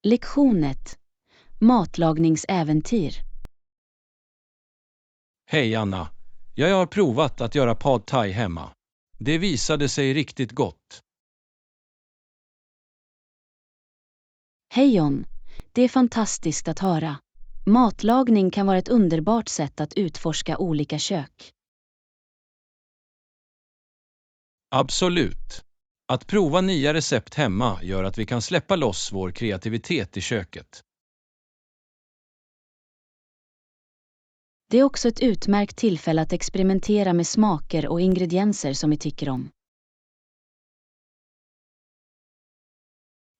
Lektion 1. Matlagningsäventyr. Hej Anna, jag har provat att göra pad thai hemma. Det visade sig riktigt gott. Hej John, det är fantastiskt att höra. Matlagning kan vara ett underbart sätt att utforska olika kök. Absolut. Att prova nya recept hemma gör att vi kan släppa loss vår kreativitet i köket. Det är också ett utmärkt tillfälle att experimentera med smaker och ingredienser som vi tycker om.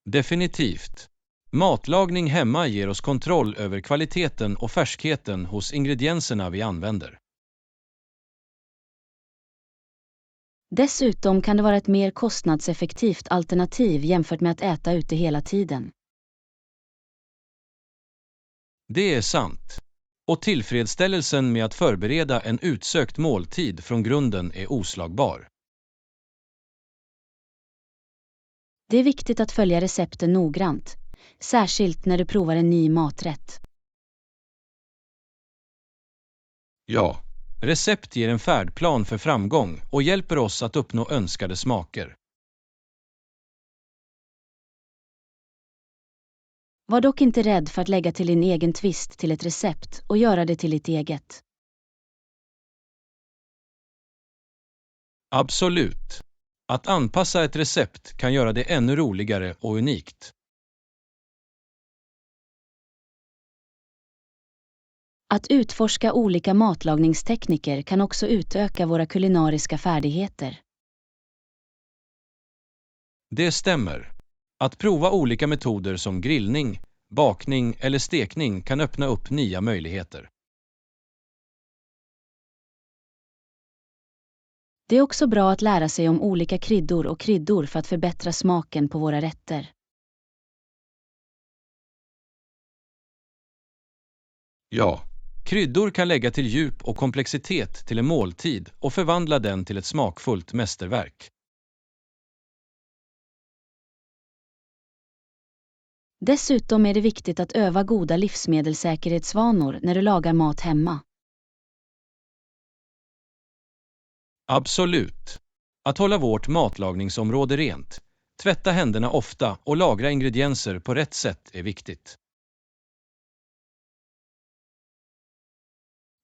Definitivt. Matlagning hemma ger oss kontroll över kvaliteten och färskheten hos ingredienserna vi använder. Dessutom kan det vara ett mer kostnadseffektivt alternativ jämfört med att äta ute hela tiden. Det är sant. Och tillfredsställelsen med att förbereda en utsökt måltid från grunden är oslagbar. Det är viktigt att följa recepten noggrant, särskilt när du provar en ny maträtt. Ja, recept ger en färdplan för framgång och hjälper oss att uppnå önskade smaker. Var dock inte rädd för att lägga till din egen twist till ett recept och göra det till ditt eget. Absolut. Att anpassa ett recept kan göra det ännu roligare och unikt. Att utforska olika matlagningstekniker kan också utöka våra kulinariska färdigheter. Det stämmer. Att prova olika metoder som grillning, bakning eller stekning kan öppna upp nya möjligheter. Det är också bra att lära sig om olika kryddor för att förbättra smaken på våra rätter. Ja, kryddor kan lägga till djup och komplexitet till en måltid och förvandla den till ett smakfullt mästerverk. Dessutom är det viktigt att öva goda livsmedelssäkerhetsvanor när du lagar mat hemma. Absolut. Att hålla vårt matlagningsområde rent, tvätta händerna ofta och lagra ingredienser på rätt sätt är viktigt.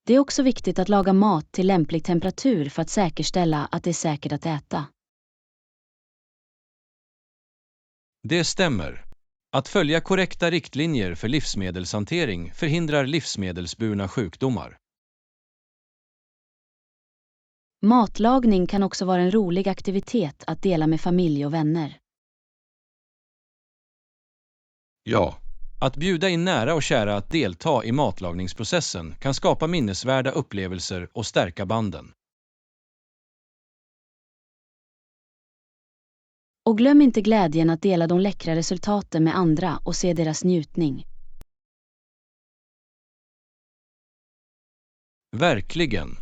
Det är också viktigt att laga mat till lämplig temperatur för att säkerställa att det är säkert att äta. Det stämmer. Att följa korrekta riktlinjer för livsmedelshantering förhindrar livsmedelsburna sjukdomar. Matlagning kan också vara en rolig aktivitet att dela med familj och vänner. Ja, att bjuda in nära och kära att delta i matlagningsprocessen kan skapa minnesvärda upplevelser och stärka banden. Och glöm inte glädjen att dela de läckra resultaten med andra och se deras njutning. Verkligen.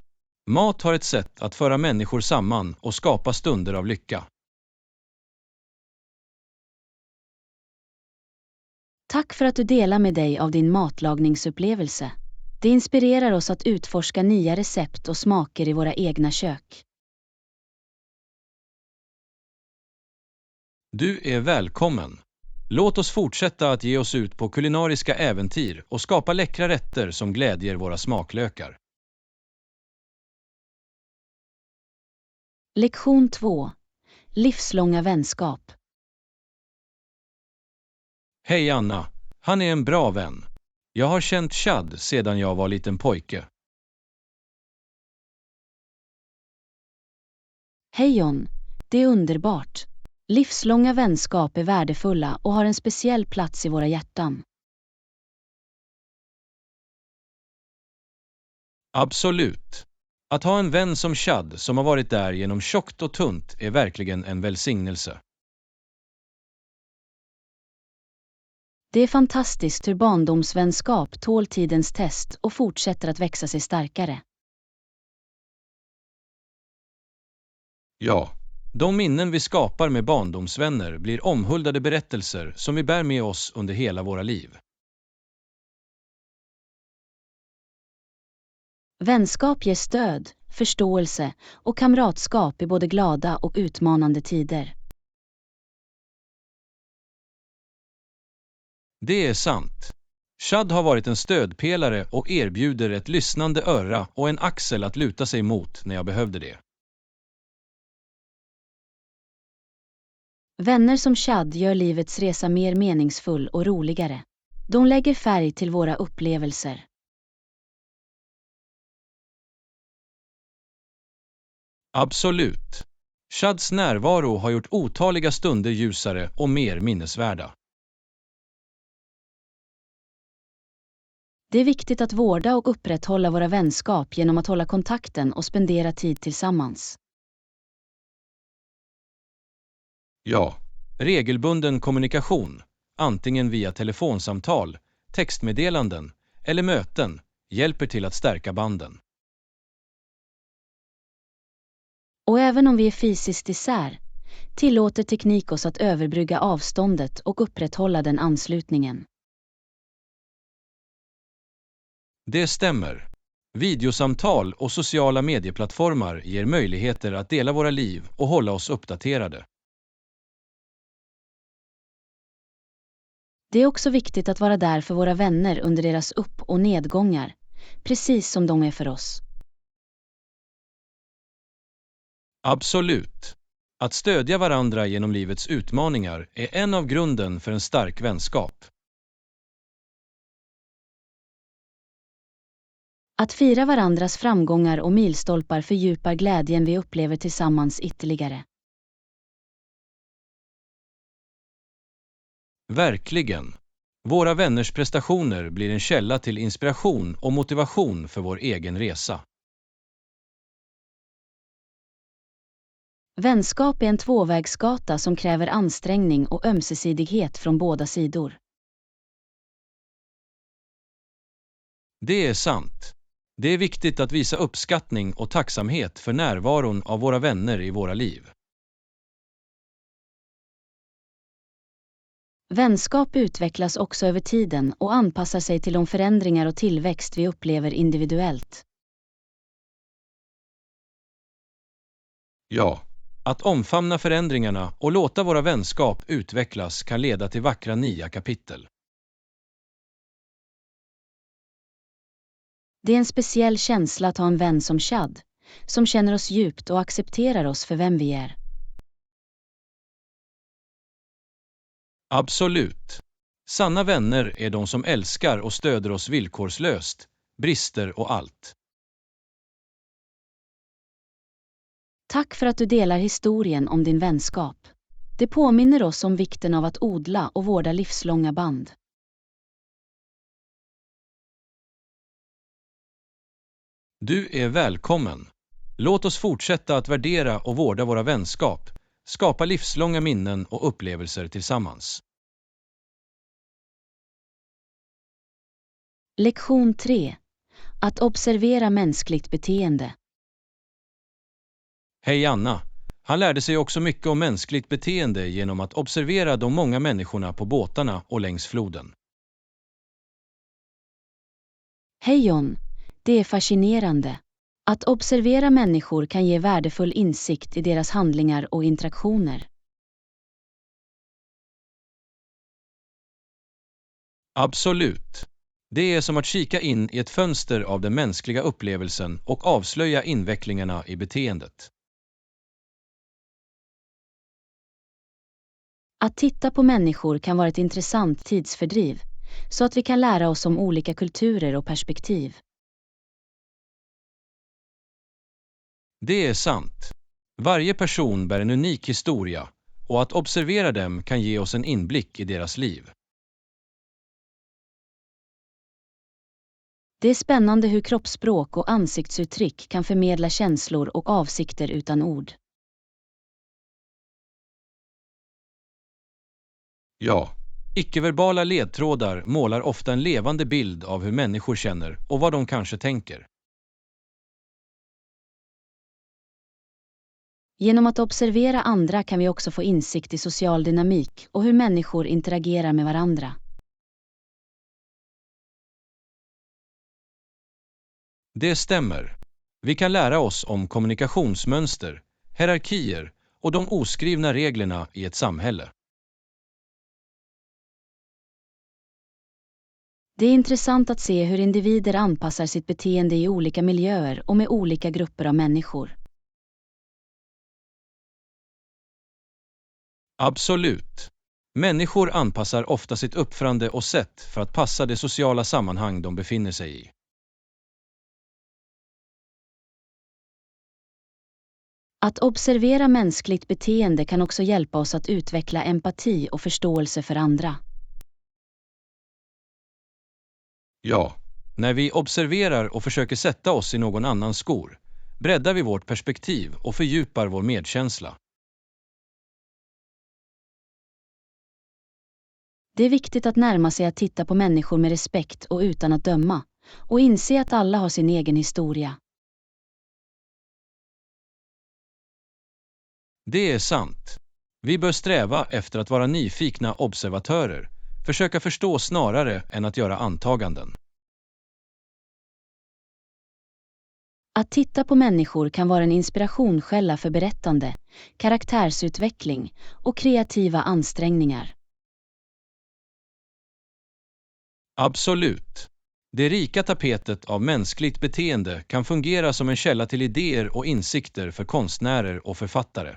Mat har ett sätt att föra människor samman och skapa stunder av lycka. Tack för att du delar med dig av din matlagningsupplevelse. Det inspirerar oss att utforska nya recept och smaker i våra egna kök. Du är välkommen. Låt oss fortsätta att ge oss ut på kulinariska äventyr och skapa läckra rätter som glädjer våra smaklökar. Lektion 2. Livslånga vänskap. Hej Anna, han är en bra vän. Jag har känt Chad sedan jag var liten pojke. Hej John, det är underbart. Livslånga vänskap är värdefulla och har en speciell plats i våra hjärtan. Absolut. Att ha en vän som Chad som har varit där genom tjockt och tunt är verkligen en välsignelse. Det är fantastiskt hur barndomsvänskap tål tidens test och fortsätter att växa sig starkare. Ja, De minnen vi skapar med barndomsvänner blir omhuldade berättelser som vi bär med oss under hela våra liv. Vänskap ger stöd, förståelse och kamratskap i både glada och utmanande tider. Det är sant. Chad har varit en stödpelare och erbjuder ett lyssnande öra och en axel att luta sig mot när jag behövde det. Vänner som Chad gör livets resa mer meningsfull och roligare. De lägger färg till våra upplevelser. Absolut. Chads närvaro har gjort otaliga stunder ljusare och mer minnesvärda. Det är viktigt att vårda och upprätthålla våra vänskap genom att hålla kontakten och spendera tid tillsammans. Ja, regelbunden kommunikation, antingen via telefonsamtal, textmeddelanden eller möten, hjälper till att stärka banden. Och även om vi är fysiskt isär, tillåter teknik oss att överbrygga avståndet och upprätthålla den anslutningen. Det stämmer. Videosamtal och sociala medieplattformar ger möjligheter att dela våra liv och hålla oss uppdaterade. Det är också viktigt att vara där för våra vänner under deras upp- och nedgångar, precis som de är för oss. Absolut. Att stödja varandra genom livets utmaningar är en av grunden för en stark vänskap. Att fira varandras framgångar och milstolpar fördjupar glädjen vi upplever tillsammans ytterligare. Verkligen. Våra vänners prestationer blir en källa till inspiration och motivation för vår egen resa. Vänskap är en tvåvägsgata som kräver ansträngning och ömsesidighet från båda sidor. Det är sant. Det är viktigt att visa uppskattning och tacksamhet för närvaron av våra vänner i våra liv. Vänskap utvecklas också över tiden och anpassar sig till de förändringar och tillväxt vi upplever individuellt. Ja, att omfamna förändringarna och låta våra vänskap utvecklas kan leda till vackra nya kapitel. Det är en speciell känsla att ha en vän som Chad, som känner oss djupt och accepterar oss för vem vi är. Absolut. Sanna vänner är de som älskar och stöder oss villkorslöst, brister och allt. Tack för att du delar historien om din vänskap. Det påminner oss om vikten av att odla och vårda livslånga band. Du är välkommen. Låt oss fortsätta att värdera och vårda våra vänskap, skapa livslånga minnen och upplevelser tillsammans. Lektion 3. Att observera mänskligt beteende. Hej Anna. Han lärde sig också mycket om mänskligt beteende genom att observera de många människorna på båtarna och längs floden. Hej John. Det är fascinerande. Att observera människor kan ge värdefull insikt i deras handlingar och interaktioner. Absolut. Det är som att kika in i ett fönster av den mänskliga upplevelsen och avslöja invecklingarna i beteendet. Att titta på människor kan vara ett intressant tidsfördriv, så att vi kan lära oss om olika kulturer och perspektiv. Det är sant. Varje person bär en unik historia och att observera dem kan ge oss en inblick i deras liv. Det är spännande hur kroppsspråk och ansiktsuttryck kan förmedla känslor och avsikter utan ord. Ja, icke-verbala ledtrådar målar ofta en levande bild av hur människor känner och vad de kanske tänker. Genom att observera andra kan vi också få insikt i social dynamik och hur människor interagerar med varandra. Det stämmer. Vi kan lära oss om kommunikationsmönster, hierarkier och de oskrivna reglerna i ett samhälle. Det är intressant att se hur individer anpassar sitt beteende i olika miljöer och med olika grupper av människor. Absolut. Människor anpassar ofta sitt uppförande och sätt för att passa det sociala sammanhang de befinner sig i. Att observera mänskligt beteende kan också hjälpa oss att utveckla empati och förståelse för andra. Ja, när vi observerar och försöker sätta oss i någon annans skor, breddar vi vårt perspektiv och fördjupar vår medkänsla. Det är viktigt att närma sig att titta på människor med respekt och utan att döma, och inse att alla har sin egen historia. Det är sant. Vi bör sträva efter att vara nyfikna observatörer, försöka förstå snarare än att göra antaganden. Att titta på människor kan vara en inspirationskälla för berättande, karaktärsutveckling och kreativa ansträngningar. Absolut. Det rika tapetet av mänskligt beteende kan fungera som en källa till idéer och insikter för konstnärer och författare.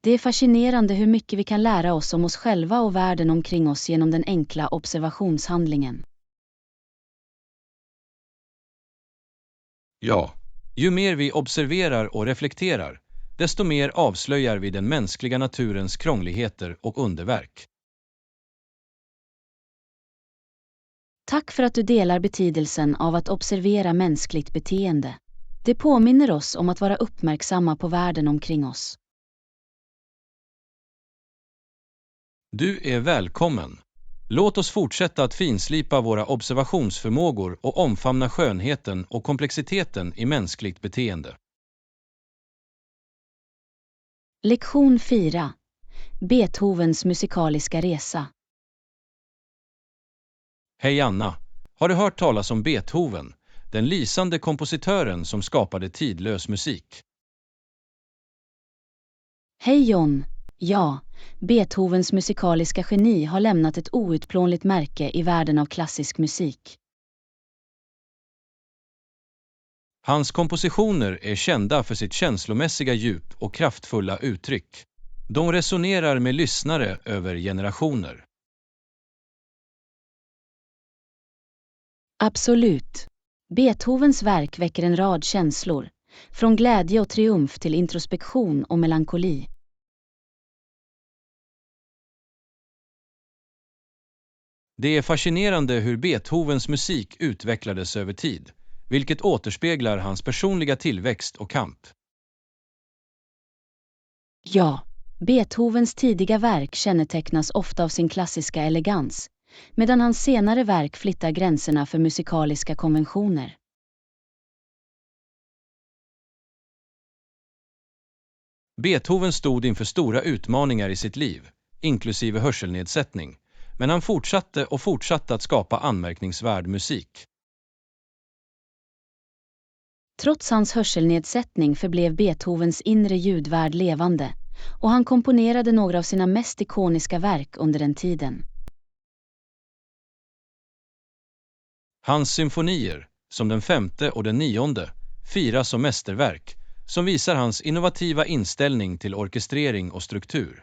Det är fascinerande hur mycket vi kan lära oss om oss själva och världen omkring oss genom den enkla observationshandlingen. Ja, ju mer vi observerar och reflekterar, desto mer avslöjar vi den mänskliga naturens krångligheter och underverk. Tack för att du delar betydelsen av att observera mänskligt beteende. Det påminner oss om att vara uppmärksamma på världen omkring oss. Du är välkommen. Låt oss fortsätta att finslipa våra observationsförmågor och omfamna skönheten och komplexiteten i mänskligt beteende. Lektion 4. Beethovens musikaliska resa. Hej Anna, har du hört talas om Beethoven, den lysande kompositören som skapade tidlös musik? Hej John. Ja, Beethovens musikaliska geni har lämnat ett outplånligt märke i världen av klassisk musik. Hans kompositioner är kända för sitt känslomässiga djup och kraftfulla uttryck. De resonerar med lyssnare över generationer. Absolut. Beethovens verk väcker en rad känslor, från glädje och triumf till introspektion och melankoli. Det är fascinerande hur Beethovens musik utvecklades över tid, vilket återspeglar hans personliga tillväxt och kamp. Ja, Beethovens tidiga verk kännetecknas ofta av sin klassiska elegans, medan hans senare verk flyttar gränserna för musikaliska konventioner. Beethoven stod inför stora utmaningar i sitt liv, inklusive hörselnedsättning, men han fortsatte att skapa anmärkningsvärd musik. Trots hans hörselnedsättning förblev Beethovens inre ljudvärld levande, och han komponerade några av sina mest ikoniska verk under den tiden. Hans symfonier, som den 5:e och den 9:e, firas som mästerverk, som visar hans innovativa inställning till orkestrering och struktur.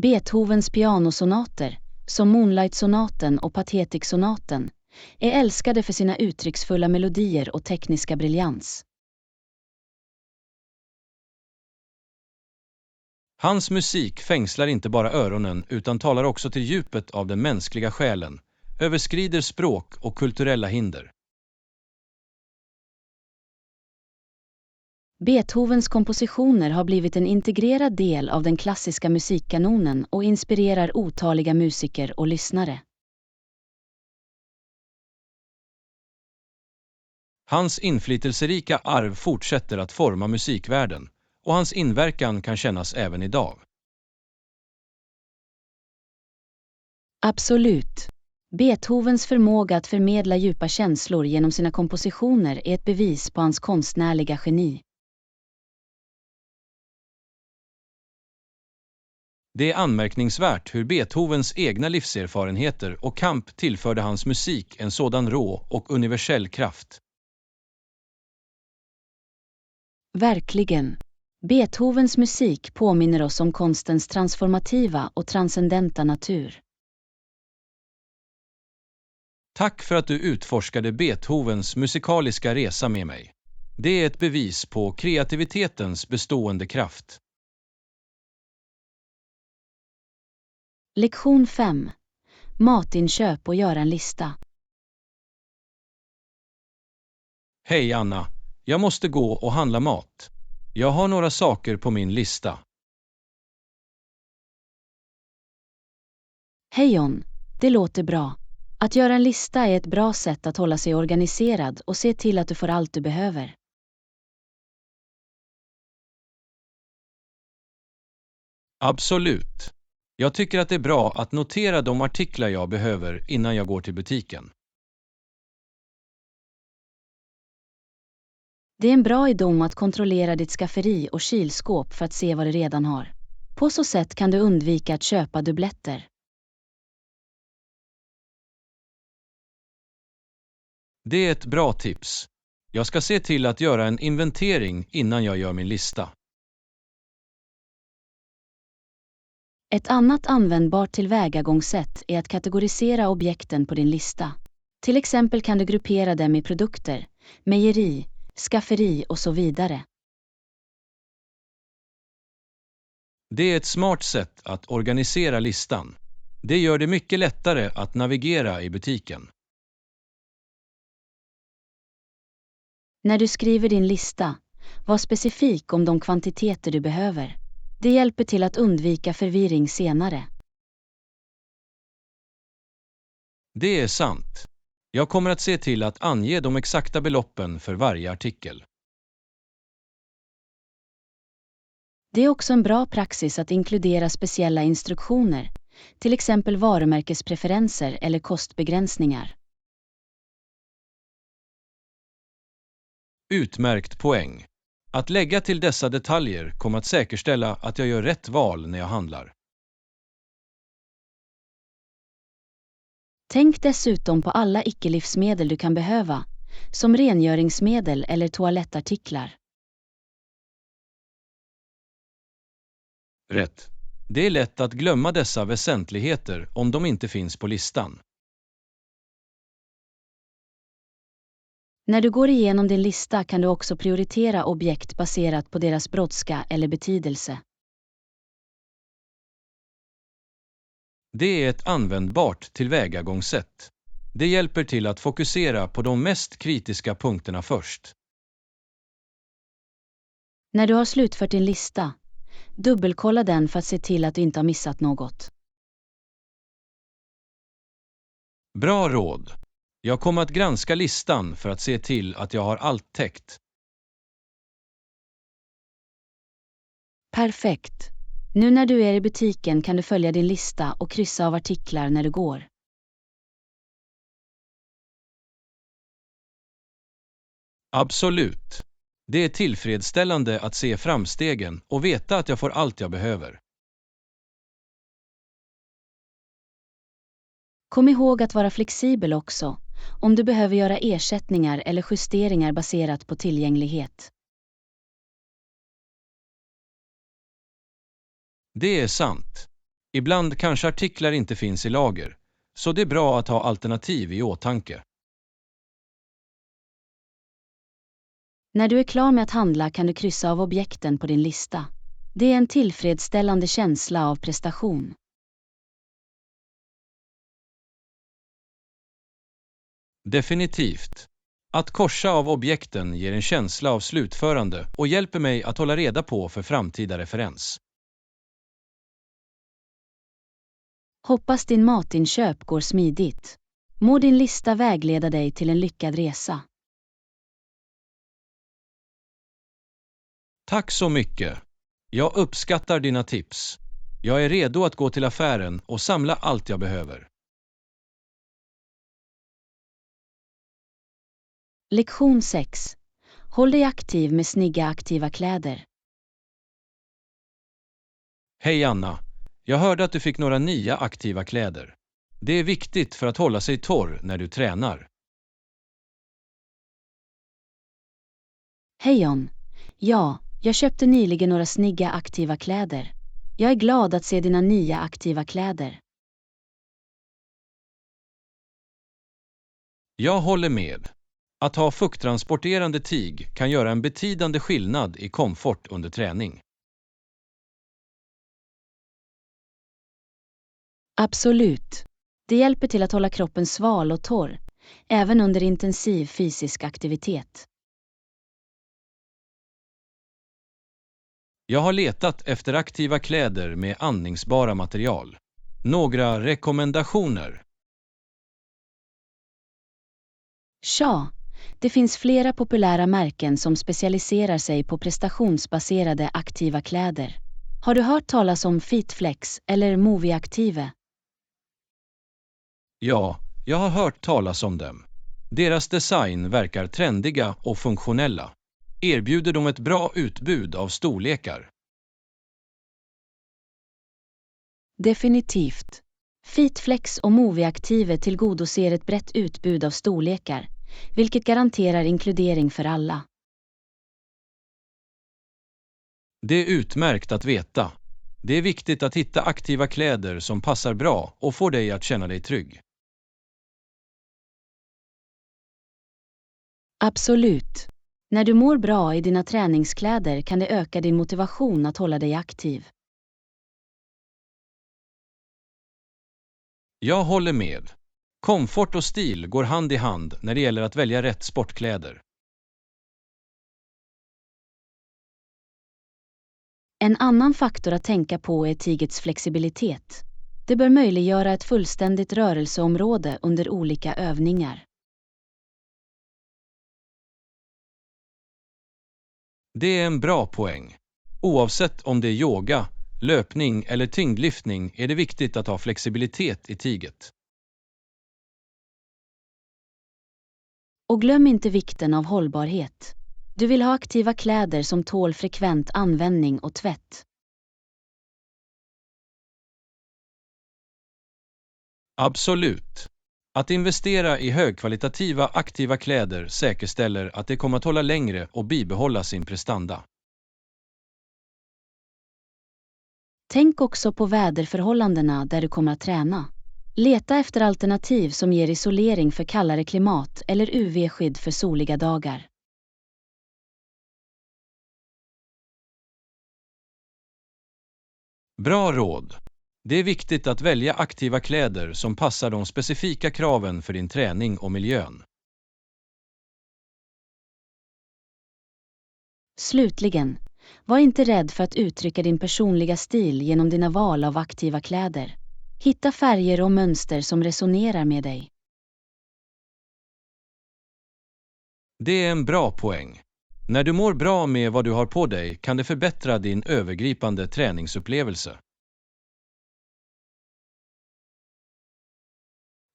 Beethovens pianosonater, som Moonlight-sonaten och Pathetic-sonaten, är älskade för sina uttrycksfulla melodier och tekniska briljans. Hans musik fängslar inte bara öronen utan talar också till djupet av den mänskliga själen, överskrider språk och kulturella hinder. Beethovens kompositioner har blivit en integrerad del av den klassiska musikkanonen och inspirerar otaliga musiker och lyssnare. Hans inflytelserika arv fortsätter att forma musikvärlden, och hans inverkan kan kännas även idag. Absolut. Beethovens förmåga att förmedla djupa känslor genom sina kompositioner är ett bevis på hans konstnärliga geni. Det är anmärkningsvärt hur Beethovens egna livserfarenheter och kamp tillförde hans musik en sådan rå och universell kraft. Verkligen. Beethovens musik påminner oss om konstens transformativa och transcendenta natur. Tack för att du utforskade Beethovens musikaliska resa med mig. Det är ett bevis på kreativitetens bestående kraft. Lektion 5. Matinköp och göra en lista. Hej Anna, jag måste gå och handla mat. Jag har några saker på min lista. Hej John, det låter bra. Att göra en lista är ett bra sätt att hålla sig organiserad och se till att du får allt du behöver. Absolut. Jag tycker att det är bra att notera de artiklar jag behöver innan jag går till butiken. Det är en bra idé att kontrollera ditt skafferi och kylskåp för att se vad du redan har. På så sätt kan du undvika att köpa dubbletter. Det är ett bra tips. Jag ska se till att göra en inventering innan jag gör min lista. Ett annat användbart tillvägagångssätt är att kategorisera objekten på din lista. Till exempel kan du gruppera dem i produkter, mejeri, skafferi och så vidare. Det är ett smart sätt att organisera listan. Det gör det mycket lättare att navigera i butiken. När du skriver din lista, var specifik om de kvantiteter du behöver. Det hjälper till att undvika förvirring senare. Det är sant. Jag kommer att se till att ange de exakta beloppen för varje artikel. Det är också en bra praxis att inkludera speciella instruktioner, till exempel varumärkespreferenser eller kostbegränsningar. Utmärkt poäng. Att lägga till dessa detaljer kommer att säkerställa att jag gör rätt val när jag handlar. Tänk dessutom på alla icke-livsmedel du kan behöva, som rengöringsmedel eller toalettartiklar. Rätt. Det är lätt att glömma dessa väsentligheter om de inte finns på listan. När du går igenom din lista kan du också prioritera objekt baserat på deras brådska eller betydelse. Det är ett användbart tillvägagångssätt. Det hjälper till att fokusera på de mest kritiska punkterna först. När du har slutfört din lista, dubbelkolla den för att se till att du inte har missat något. Bra råd. Jag kommer att granska listan för att se till att jag har allt täckt. Perfekt. Nu när du är i butiken kan du följa din lista och kryssa av artiklar när du går. Absolut. Det är tillfredsställande att se framstegen och veta att jag får allt jag behöver. Kom ihåg att vara flexibel också, om du behöver göra ersättningar eller justeringar baserat på tillgänglighet. Det är sant. Ibland kanske artiklar inte finns i lager, så det är bra att ha alternativ i åtanke. När du är klar med att handla kan du kryssa av objekten på din lista. Det är en tillfredsställande känsla av prestation. Definitivt. Att korsa av objekten ger en känsla av slutförande och hjälper mig att hålla reda på för framtida referens. Hoppas din matinköp går smidigt. Må din lista vägleda dig till en lyckad resa. Tack så mycket. Jag uppskattar dina tips. Jag är redo att gå till affären och samla allt jag behöver. Lektion 6. Håll dig aktiv med snygga aktiva kläder. Hej Anna. Jag hörde att du fick några nya aktiva kläder. Det är viktigt för att hålla sig torr när du tränar. Hej John. Ja, jag köpte nyligen några snygga aktiva kläder. Jag är glad att se dina nya aktiva kläder. Jag håller med. Att ha fukttransporterande tyg kan göra en betydande skillnad i komfort under träning. Absolut. Det hjälper till att hålla kroppen sval och torr, även under intensiv fysisk aktivitet. Jag har letat efter aktiva kläder med andningsbara material. Några rekommendationer? Tja, det finns flera populära märken som specialiserar sig på prestationsbaserade aktiva kläder. Har du hört talas om Fitflex eller Moviactive? Ja, jag har hört talas om dem. Deras design verkar trendiga och funktionella. Erbjuder de ett bra utbud av storlekar? Definitivt. Fitflex och Moviactive tillgodoser ett brett utbud av storlekar, vilket garanterar inkludering för alla. Det är utmärkt att veta. Det är viktigt att hitta aktiva kläder som passar bra och får dig att känna dig trygg. Absolut. När du mår bra i dina träningskläder kan det öka din motivation att hålla dig aktiv. Jag håller med. Komfort och stil går hand i hand när det gäller att välja rätt sportkläder. En annan faktor att tänka på är tygets flexibilitet. Det bör möjliggöra ett fullständigt rörelseområde under olika övningar. Det är en bra poäng. Oavsett om det är yoga, löpning eller tyngdlyftning är det viktigt att ha flexibilitet i tyget. Och glöm inte vikten av hållbarhet. Du vill ha aktiva kläder som tål frekvent användning och tvätt. Absolut. Att investera i högkvalitativa aktiva kläder säkerställer att det kommer att hålla längre och bibehålla sin prestanda. Tänk också på väderförhållandena där du kommer att träna. Leta efter alternativ som ger isolering för kallare klimat eller UV-skydd för soliga dagar. Bra råd. Det är viktigt att välja aktiva kläder som passar de specifika kraven för din träning och miljön. Slutligen, var inte rädd för att uttrycka din personliga stil genom dina val av aktiva kläder. Hitta färger och mönster som resonerar med dig. Det är en bra poäng. När du mår bra med vad du har på dig kan det förbättra din övergripande träningsupplevelse.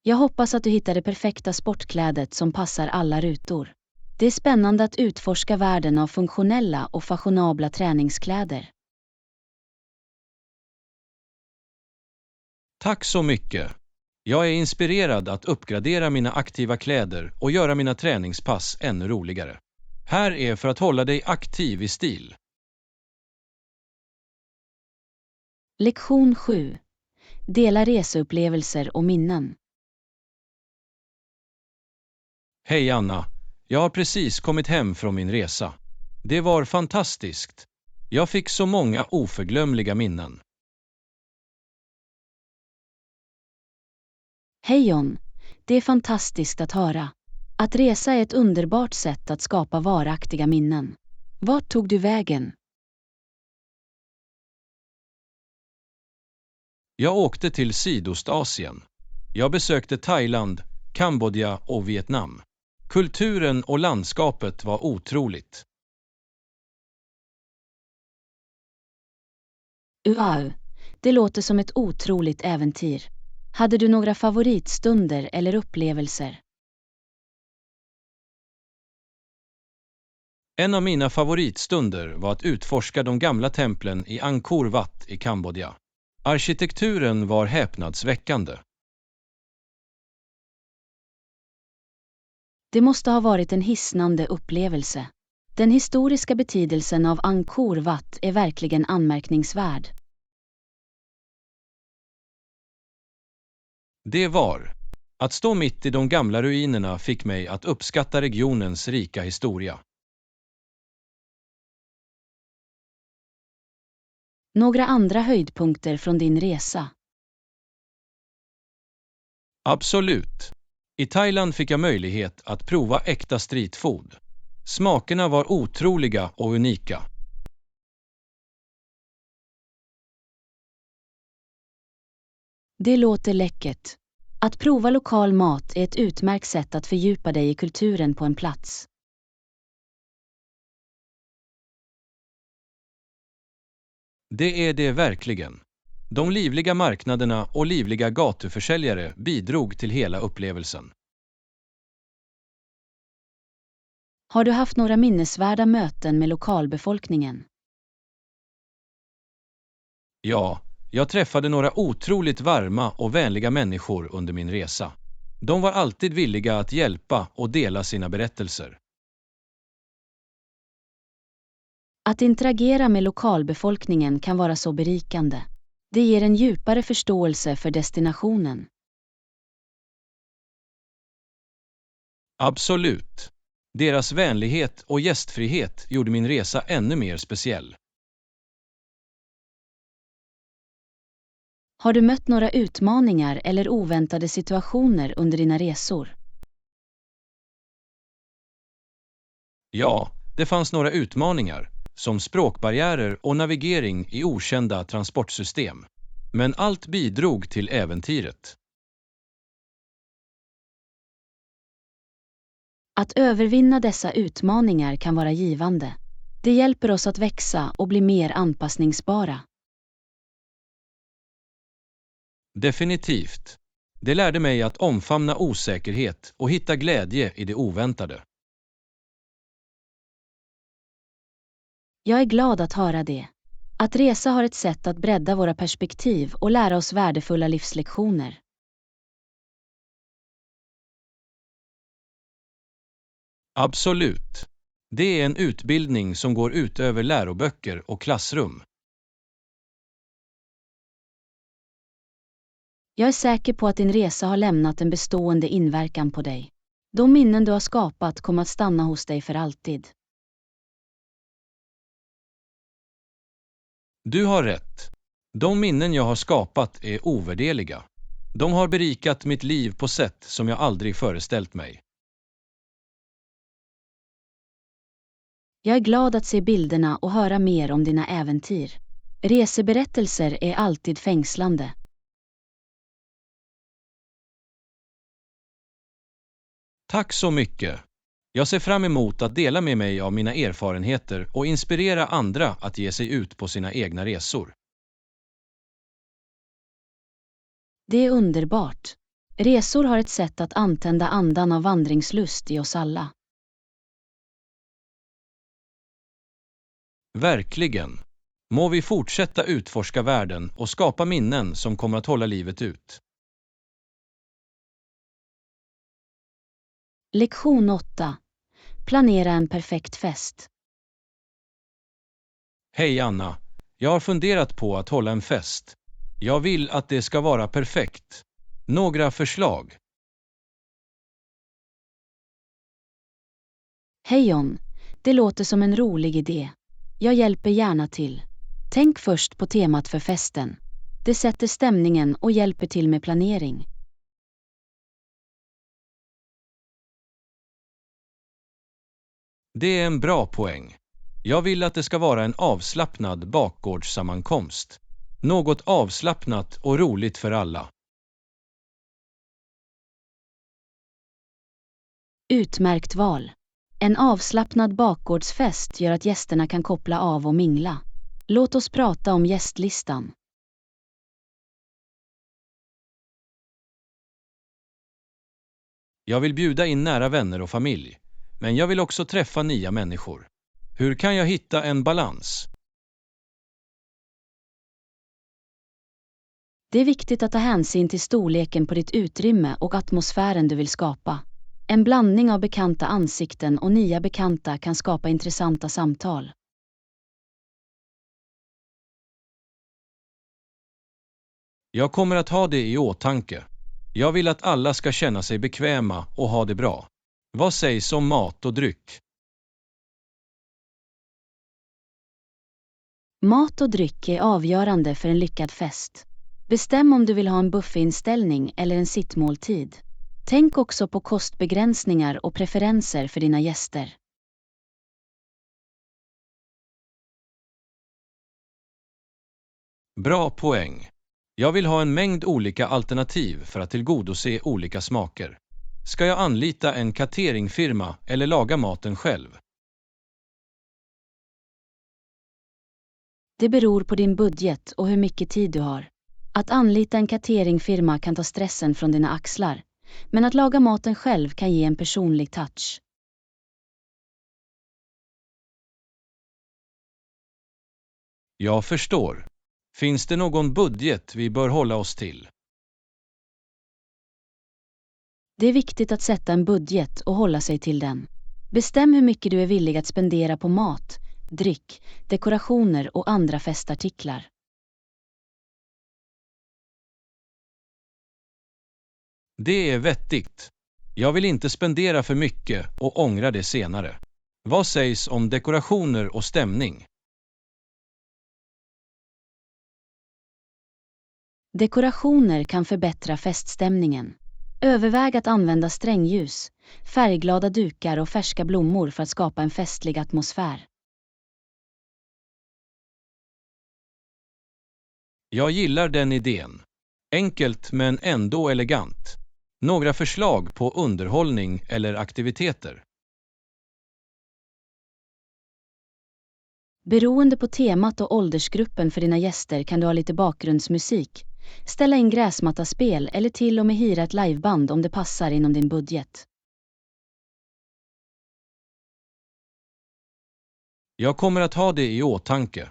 Jag hoppas att du hittar det perfekta sportklädet som passar alla rutor. Det är spännande att utforska världen av funktionella och fashionabla träningskläder. Tack så mycket. Jag är inspirerad att uppgradera mina aktiva kläder och göra mina träningspass ännu roligare. Här är för att hålla dig aktiv i stil. Lektion 7. Dela reseupplevelser och minnen. Hej Anna, jag har precis kommit hem från min resa. Det var fantastiskt. Jag fick så många oförglömliga minnen. Hej John, det är fantastiskt att höra. Att resa är ett underbart sätt att skapa varaktiga minnen. Vart tog du vägen? Jag åkte till Sydostasien. Jag besökte Thailand, Kambodja och Vietnam. Kulturen och landskapet var otroligt. Wow, det låter som ett otroligt äventyr. Hade du några favoritstunder eller upplevelser? En av mina favoritstunder var att utforska de gamla templen i Angkor Wat i Kambodja. Arkitekturen var häpnadsväckande. Det måste ha varit en hisnande upplevelse. Den historiska betydelsen av Angkor Wat är verkligen anmärkningsvärd. Det var. Att stå mitt i de gamla ruinerna fick mig att uppskatta regionens rika historia. Några andra höjdpunkter från din resa? Absolut. I Thailand fick jag möjlighet att prova äkta streetfood. Smakerna var otroliga och unika. Det låter läckert. Att prova lokal mat är ett utmärkt sätt att fördjupa dig i kulturen på en plats. Det är det verkligen. De livliga marknaderna och livliga gatuförsäljare bidrog till hela upplevelsen. Har du haft några minnesvärda möten med lokalbefolkningen? Ja, jag träffade några otroligt varma och vänliga människor under min resa. De var alltid villiga att hjälpa och dela sina berättelser. Att interagera med lokalbefolkningen kan vara så berikande. Det ger en djupare förståelse för destinationen. Absolut. Deras vänlighet och gästfrihet gjorde min resa ännu mer speciell. Har du mött några utmaningar eller oväntade situationer under dina resor? Ja, det fanns några utmaningar, som språkbarriärer och navigering i okända transportsystem. Men allt bidrog till äventyret. Att övervinna dessa utmaningar kan vara givande. Det hjälper oss att växa och bli mer anpassningsbara. Definitivt. Det lärde mig att omfamna osäkerhet och hitta glädje i det oväntade. Jag är glad att höra det. Att resa har ett sätt att bredda våra perspektiv och lära oss värdefulla livslektioner. Absolut. Det är en utbildning som går utöver läroböcker och klassrum. Jag är säker på att din resa har lämnat en bestående inverkan på dig. De minnen du har skapat kommer att stanna hos dig för alltid. Du har rätt. De minnen jag har skapat är ovärderliga. De har berikat mitt liv på sätt som jag aldrig föreställt mig. Jag är glad att se bilderna och höra mer om dina äventyr. Reseberättelser är alltid fängslande. Tack så mycket. Jag ser fram emot att dela med mig av mina erfarenheter och inspirera andra att ge sig ut på sina egna resor. Det är underbart. Resor har ett sätt att antända andan av vandringslust i oss alla. Verkligen. Må vi fortsätta utforska världen och skapa minnen som kommer att hålla livet ut. Lektion 8. Planera en perfekt fest. Hej Anna. Jag har funderat på att hålla en fest. Jag vill att det ska vara perfekt. Några förslag? Hej John. Det låter som en rolig idé. Jag hjälper gärna till. Tänk först på temat för festen. Det sätter stämningen och hjälper till med planering. Det är en bra poäng. Jag vill att det ska vara en avslappnad bakgårdssammankomst. Något avslappnat och roligt för alla. Utmärkt val. En avslappnad bakgårdsfest gör att gästerna kan koppla av och mingla. Låt oss prata om gästlistan. Jag vill bjuda in nära vänner och familj, men jag vill också träffa nya människor. Hur kan jag hitta en balans? Det är viktigt att ta hänsyn till storleken på ditt utrymme och atmosfären du vill skapa. En blandning av bekanta ansikten och nya bekanta kan skapa intressanta samtal. Jag kommer att ha det i åtanke. Jag vill att alla ska känna sig bekväma och ha det bra. Vad sägs om mat och dryck? Mat och dryck är avgörande för en lyckad fest. Bestäm om du vill ha en buffetinställning eller en sittmåltid. Tänk också på kostbegränsningar och preferenser för dina gäster. Bra poäng. Jag vill ha en mängd olika alternativ för att tillgodose olika smaker. Ska jag anlita en cateringfirma eller laga maten själv? Det beror på din budget och hur mycket tid du har. Att anlita en cateringfirma kan ta stressen från dina axlar, men att laga maten själv kan ge en personlig touch. Jag förstår. Finns det någon budget vi bör hålla oss till? Det är viktigt att sätta en budget och hålla sig till den. Bestäm hur mycket du är villig att spendera på mat, dryck, dekorationer och andra festartiklar. Det är vettigt. Jag vill inte spendera för mycket och ångra det senare. Vad sägs om dekorationer och stämning? Dekorationer kan förbättra feststämningen. Överväg att använda strängljus, färgglada dukar och färska blommor för att skapa en festlig atmosfär. Jag gillar den idén. Enkelt men ändå elegant. Några förslag på underhållning eller aktiviteter? Beroende på temat och åldersgruppen för dina gäster kan du ha lite bakgrundsmusik, ställa in gräsmattaspel eller till och med hyra ett liveband om det passar inom din budget. Jag kommer att ha det i åtanke.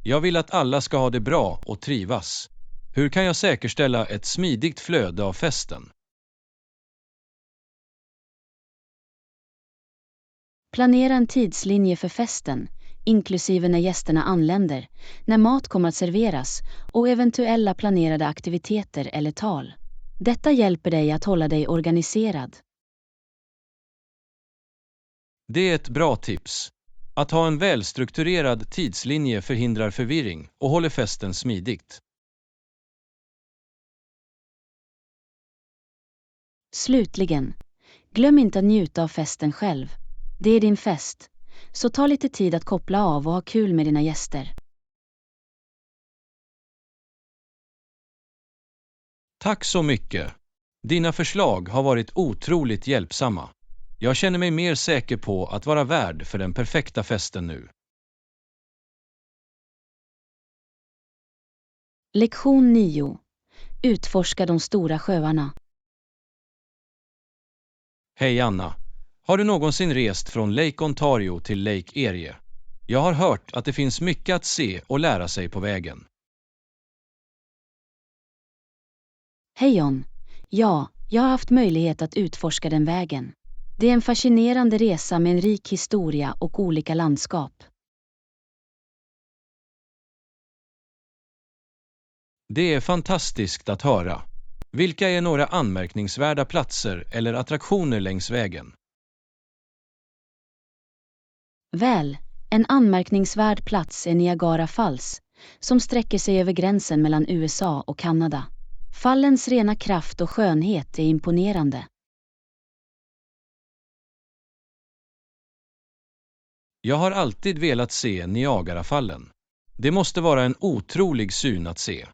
Jag vill att alla ska ha det bra och trivas. Hur kan jag säkerställa ett smidigt flöde av festen? Planera en tidslinje för festen, inklusive när gästerna anländer, när mat kommer att serveras och eventuella planerade aktiviteter eller tal. Detta hjälper dig att hålla dig organiserad. Det är ett bra tips. Att ha en välstrukturerad tidslinje förhindrar förvirring och håller festen smidigt. Slutligen, glöm inte att njuta av festen själv. Det är din fest, så ta lite tid att koppla av och ha kul med dina gäster. Tack så mycket. Dina förslag har varit otroligt hjälpsamma. Jag känner mig mer säker på att vara värd för den perfekta festen nu. Lektion 9. Utforska de stora sjöarna. Hej Anna. Har du någonsin rest från Lake Ontario till Lake Erie? Jag har hört att det finns mycket att se och lära sig på vägen. Hej John. Ja, jag har haft möjlighet att utforska den vägen. Det är en fascinerande resa med en rik historia och olika landskap. Det är fantastiskt att höra. Vilka är några anmärkningsvärda platser eller attraktioner längs vägen? Väl, en anmärkningsvärd plats är Niagara Falls, som sträcker sig över gränsen mellan USA och Kanada. Fallens rena kraft och skönhet är imponerande. Jag har alltid velat se Niagarafallen. Det måste vara en otrolig syn att se.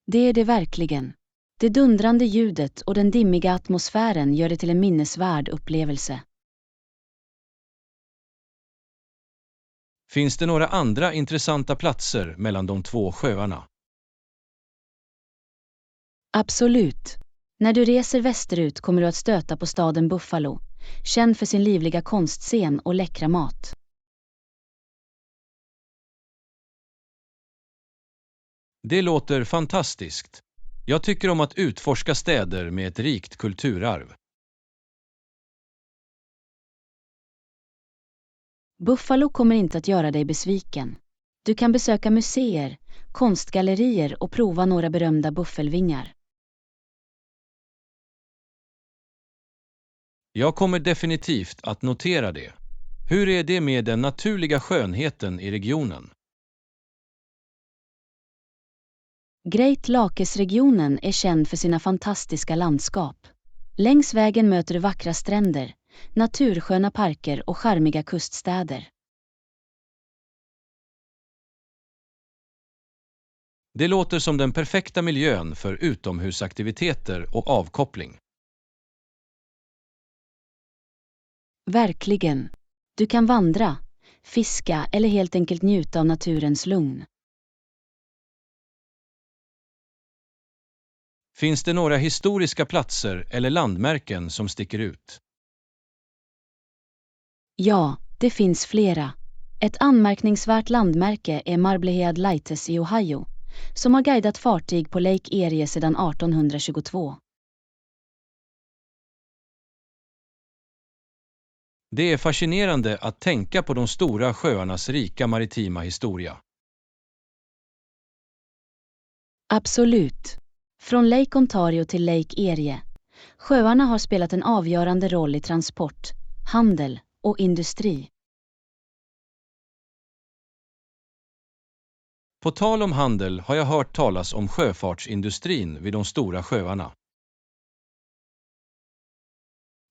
Det är det verkligen. Det dundrande ljudet och den dimmiga atmosfären gör det till en minnesvärd upplevelse. Finns det några andra intressanta platser mellan de två sjöarna? Absolut. När du reser västerut kommer du att stöta på staden Buffalo, känd för sin livliga konstscen och läckra mat. Det låter fantastiskt. Jag tycker om att utforska städer med ett rikt kulturarv. Buffalo kommer inte att göra dig besviken. Du kan besöka museer, konstgallerier och prova några berömda buffelvingar. Jag kommer definitivt att notera det. Hur är det med den naturliga skönheten i regionen? Great Lakes-regionen är känd för sina fantastiska landskap. Längs vägen möter du vackra stränder, natursköna parker och charmiga kuststäder. Det låter som den perfekta miljön för utomhusaktiviteter och avkoppling. Verkligen. Du kan vandra, fiska eller helt enkelt njuta av naturens lugn. Finns det några historiska platser eller landmärken som sticker ut? Ja, det finns flera. Ett anmärkningsvärt landmärke är Marblehead Lighthouse i Ohio, som har guidat fartyg på Lake Erie sedan 1822. Det är fascinerande att tänka på de stora sjöarnas rika maritima historia. Absolut. Från Lake Ontario till Lake Erie. Sjöarna har spelat en avgörande roll i transport, handel och industri. På tal om handel har jag hört talas om sjöfartsindustrin vid de stora sjöarna.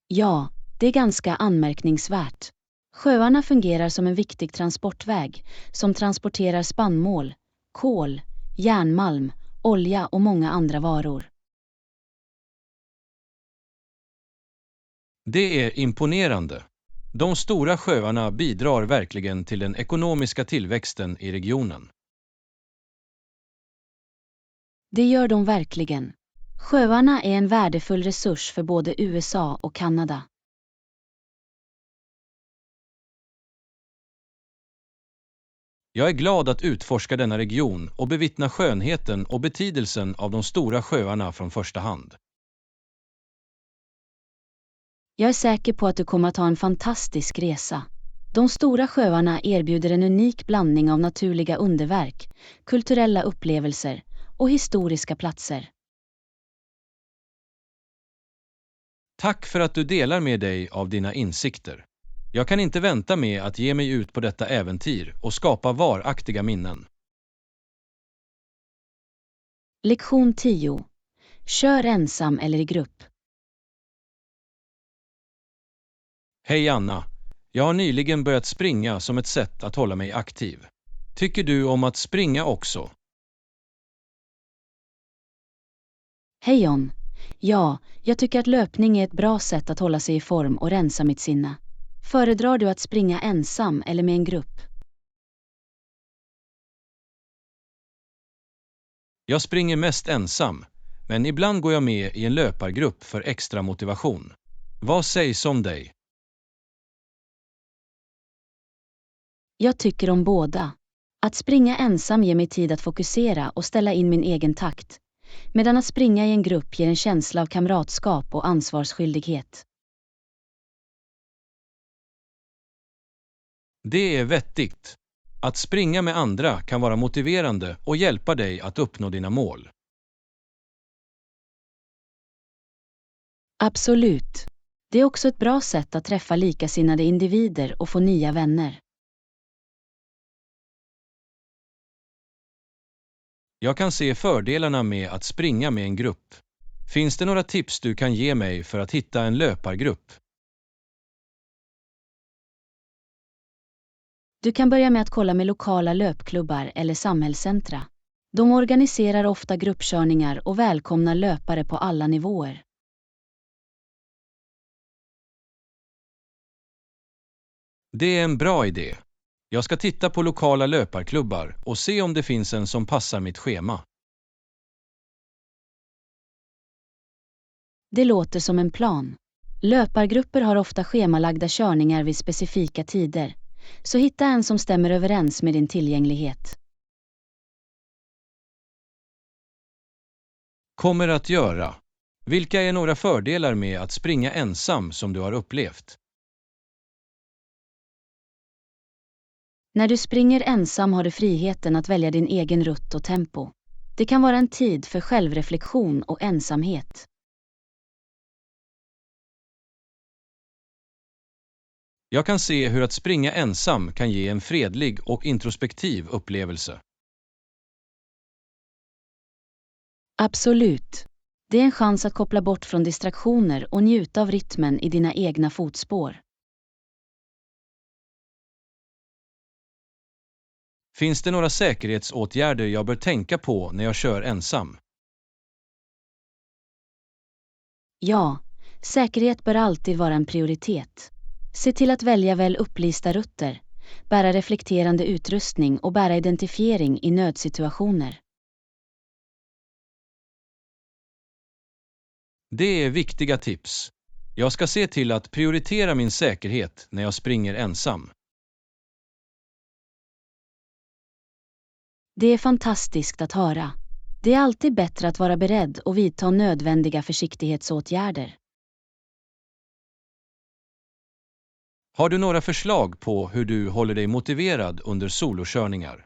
Ja, det är ganska anmärkningsvärt. Sjöarna fungerar som en viktig transportväg som transporterar spannmål, kol, järnmalm, olja och många andra varor. Det är imponerande. De stora sjöarna bidrar verkligen till den ekonomiska tillväxten i regionen. Det gör de verkligen. Sjöarna är en värdefull resurs för både USA och Kanada. Jag är glad att utforska denna region och bevittna skönheten och betydelsen av de stora sjöarna från första hand. Jag är säker på att du kommer att ha en fantastisk resa. De stora sjöarna erbjuder en unik blandning av naturliga underverk, kulturella upplevelser och historiska platser. Tack för att du delar med dig av dina insikter. Jag kan inte vänta med att ge mig ut på detta äventyr och skapa varaktiga minnen. Lektion 10. Kör ensam eller i grupp. Hej Anna! Jag har nyligen börjat springa som ett sätt att hålla mig aktiv. Tycker du om att springa också? Hej John. Ja, jag tycker att löpning är ett bra sätt att hålla sig i form och rensa mitt sinne. Föredrar du att springa ensam eller med en grupp? Jag springer mest ensam, men ibland går jag med i en löpargrupp för extra motivation. Vad sägs om dig? Jag tycker om båda. Att springa ensam ger mig tid att fokusera och ställa in min egen takt, medan att springa i en grupp ger en känsla av kamratskap och ansvarsskyldighet. Det är vettigt. Att springa med andra kan vara motiverande och hjälpa dig att uppnå dina mål. Absolut. Det är också ett bra sätt att träffa likasinnade individer och få nya vänner. Jag kan se fördelarna med att springa med en grupp. Finns det några tips du kan ge mig för att hitta en löpargrupp? Du kan börja med att kolla med lokala löpklubbar eller samhällscentra. De organiserar ofta gruppkörningar och välkomnar löpare på alla nivåer. Det är en bra idé. Jag ska titta på lokala löparklubbar och se om det finns en som passar mitt schema. Det låter som en plan. Löpargrupper har ofta schemalagda körningar vid specifika tider, så hitta en som stämmer överens med din tillgänglighet. Kommer att göra. Vilka är några fördelar med att springa ensam som du har upplevt? När du springer ensam har du friheten att välja din egen rutt och tempo. Det kan vara en tid för självreflektion och ensamhet. Jag kan se hur att springa ensam kan ge en fredlig och introspektiv upplevelse. Absolut. Det är en chans att koppla bort från distraktioner och njuta av rytmen i dina egna fotspår. Finns det några säkerhetsåtgärder jag bör tänka på när jag kör ensam? Ja, säkerhet bör alltid vara en prioritet. Se till att välja väl upplysta rutter, bära reflekterande utrustning och bära identifiering i nödsituationer. Det är viktiga tips. Jag ska se till att prioritera min säkerhet när jag springer ensam. Det är fantastiskt att höra. Det är alltid bättre att vara beredd och vidta nödvändiga försiktighetsåtgärder. Har du några förslag på hur du håller dig motiverad under solokörningar?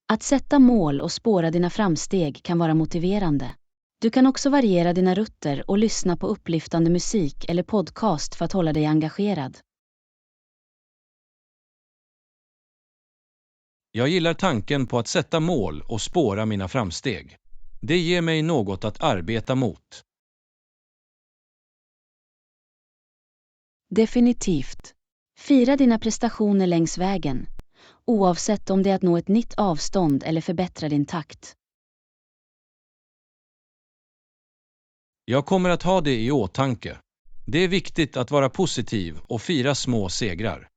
Att sätta mål och spåra dina framsteg kan vara motiverande. Du kan också variera dina rutter och lyssna på upplyftande musik eller podcast för att hålla dig engagerad. Jag gillar tanken på att sätta mål och spåra mina framsteg. Det ger mig något att arbeta mot. Definitivt. Fira dina prestationer längs vägen, oavsett om det är att nå ett nytt avstånd eller förbättra din takt. Jag kommer att ha det i åtanke. Det är viktigt att vara positiv och fira små segrar.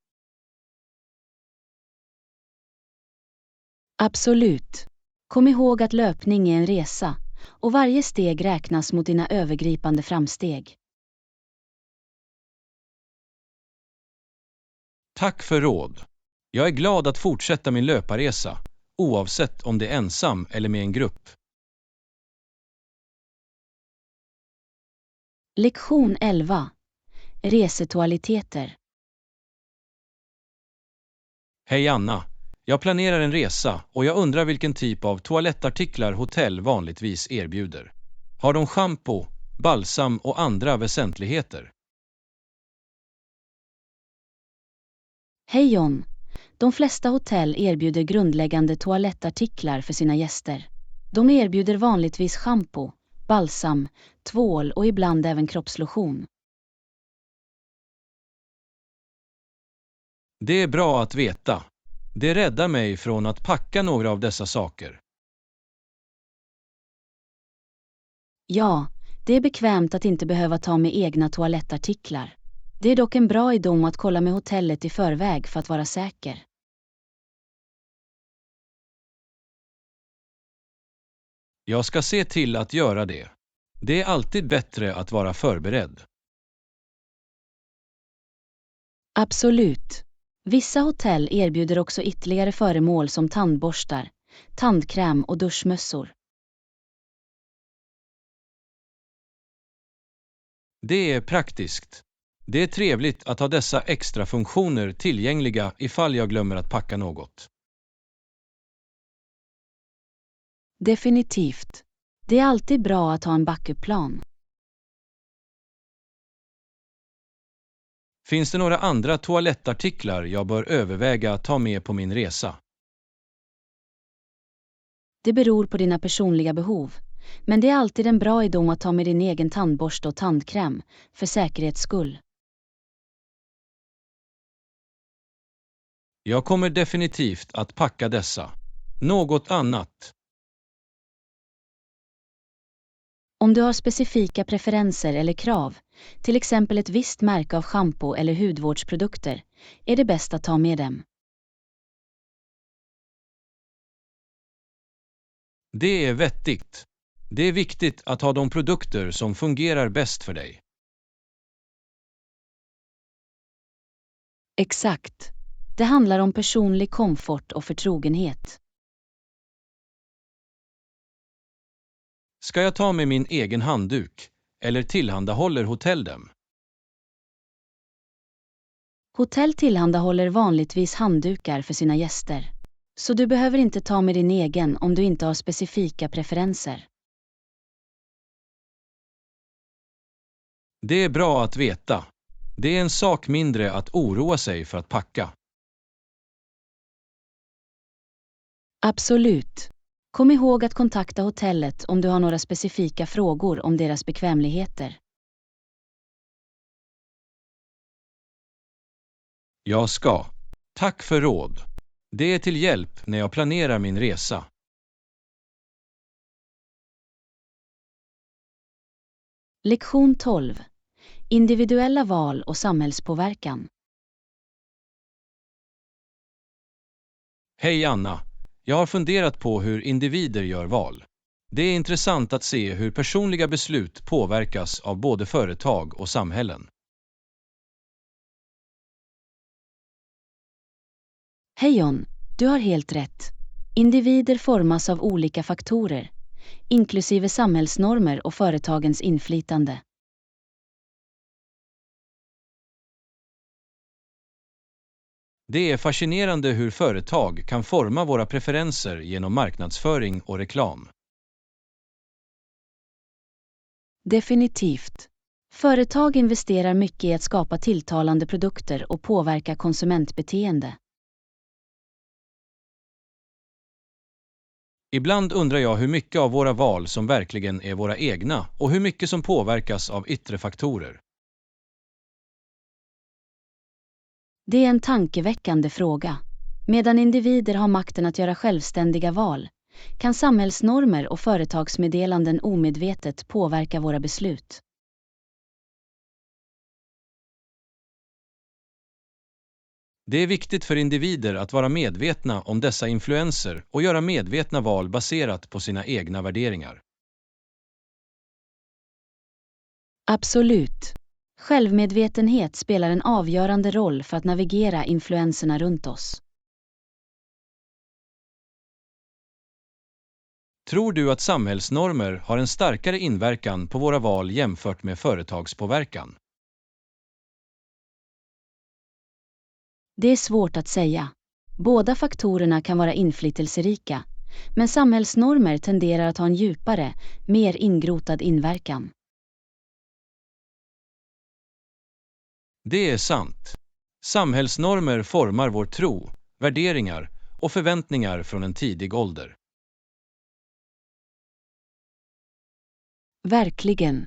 Absolut. Kom ihåg att löpning är en resa, och varje steg räknas mot dina övergripande framsteg. Tack för råd. Jag är glad att fortsätta min löparresa, oavsett om det är ensam eller med en grupp. Lektion 11. Resetualiteter. Hej Anna. Jag planerar en resa och jag undrar vilken typ av toalettartiklar hotell vanligtvis erbjuder. Har de shampoo, balsam och andra väsentligheter? Hej John. De flesta hotell erbjuder grundläggande toalettartiklar för sina gäster. De erbjuder vanligtvis shampoo, balsam, tvål och ibland även kroppslotion. Det är bra att veta. Det räddar mig från att packa några av dessa saker. Ja, det är bekvämt att inte behöva ta med egna toalettartiklar. Det är dock en bra idé att kolla med hotellet i förväg för att vara säker. Jag ska se till att göra det. Det är alltid bättre att vara förberedd. Absolut. Vissa hotell erbjuder också ytterligare föremål som tandborstar, tandkräm och duschmössor. Det är praktiskt. Det är trevligt att ha dessa extra funktioner tillgängliga ifall jag glömmer att packa något. Definitivt. Det är alltid bra att ha en backup-plan. Finns det några andra toalettartiklar jag bör överväga att ta med på min resa? Det beror på dina personliga behov, men det är alltid en bra idé att ta med din egen tandborste och tandkräm, för säkerhets skull. Jag kommer definitivt att packa dessa. Något annat? Om du har specifika preferenser eller krav, till exempel ett visst märke av shampoo eller hudvårdsprodukter, är det bäst att ta med dem. Det är vettigt. Det är viktigt att ha de produkter som fungerar bäst för dig. Exakt. Det handlar om personlig komfort och förtrogenhet. Ska jag ta med min egen handduk eller tillhandahåller hotell dem? Hotell tillhandahåller vanligtvis handdukar för sina gäster. Så du behöver inte ta med din egen om du inte har specifika preferenser. Det är bra att veta. Det är en sak mindre att oroa sig för att packa. Absolut. Kom ihåg att kontakta hotellet om du har några specifika frågor om deras bekvämligheter. Jag ska. Tack för råd. Det är till hjälp när jag planerar min resa. Lektion 12. Individuella val och samhällspåverkan. Hej Anna. Jag har funderat på hur individer gör val. Det är intressant att se hur personliga beslut påverkas av både företag och samhällen. Hej John, du har helt rätt. Individer formas av olika faktorer, inklusive samhällsnormer och företagens inflytande. Det är fascinerande hur företag kan forma våra preferenser genom marknadsföring och reklam. Definitivt. Företag investerar mycket i att skapa tilltalande produkter och påverka konsumentbeteende. Ibland undrar jag hur mycket av våra val som verkligen är våra egna och hur mycket som påverkas av yttre faktorer. Det är en tankeväckande fråga. Medan individer har makten att göra självständiga val, kan samhällsnormer och företagsmeddelanden omedvetet påverka våra beslut. Det är viktigt för individer att vara medvetna om dessa influenser och göra medvetna val baserat på sina egna värderingar. Absolut. Självmedvetenhet spelar en avgörande roll för att navigera influenserna runt oss. Tror du att samhällsnormer har en starkare inverkan på våra val jämfört med företagspåverkan? Det är svårt att säga. Båda faktorerna kan vara inflytelserika, men samhällsnormer tenderar att ha en djupare, mer ingrotad inverkan. Det är sant. Samhällsnormer formar vår tro, värderingar och förväntningar från en tidig ålder. Verkligen.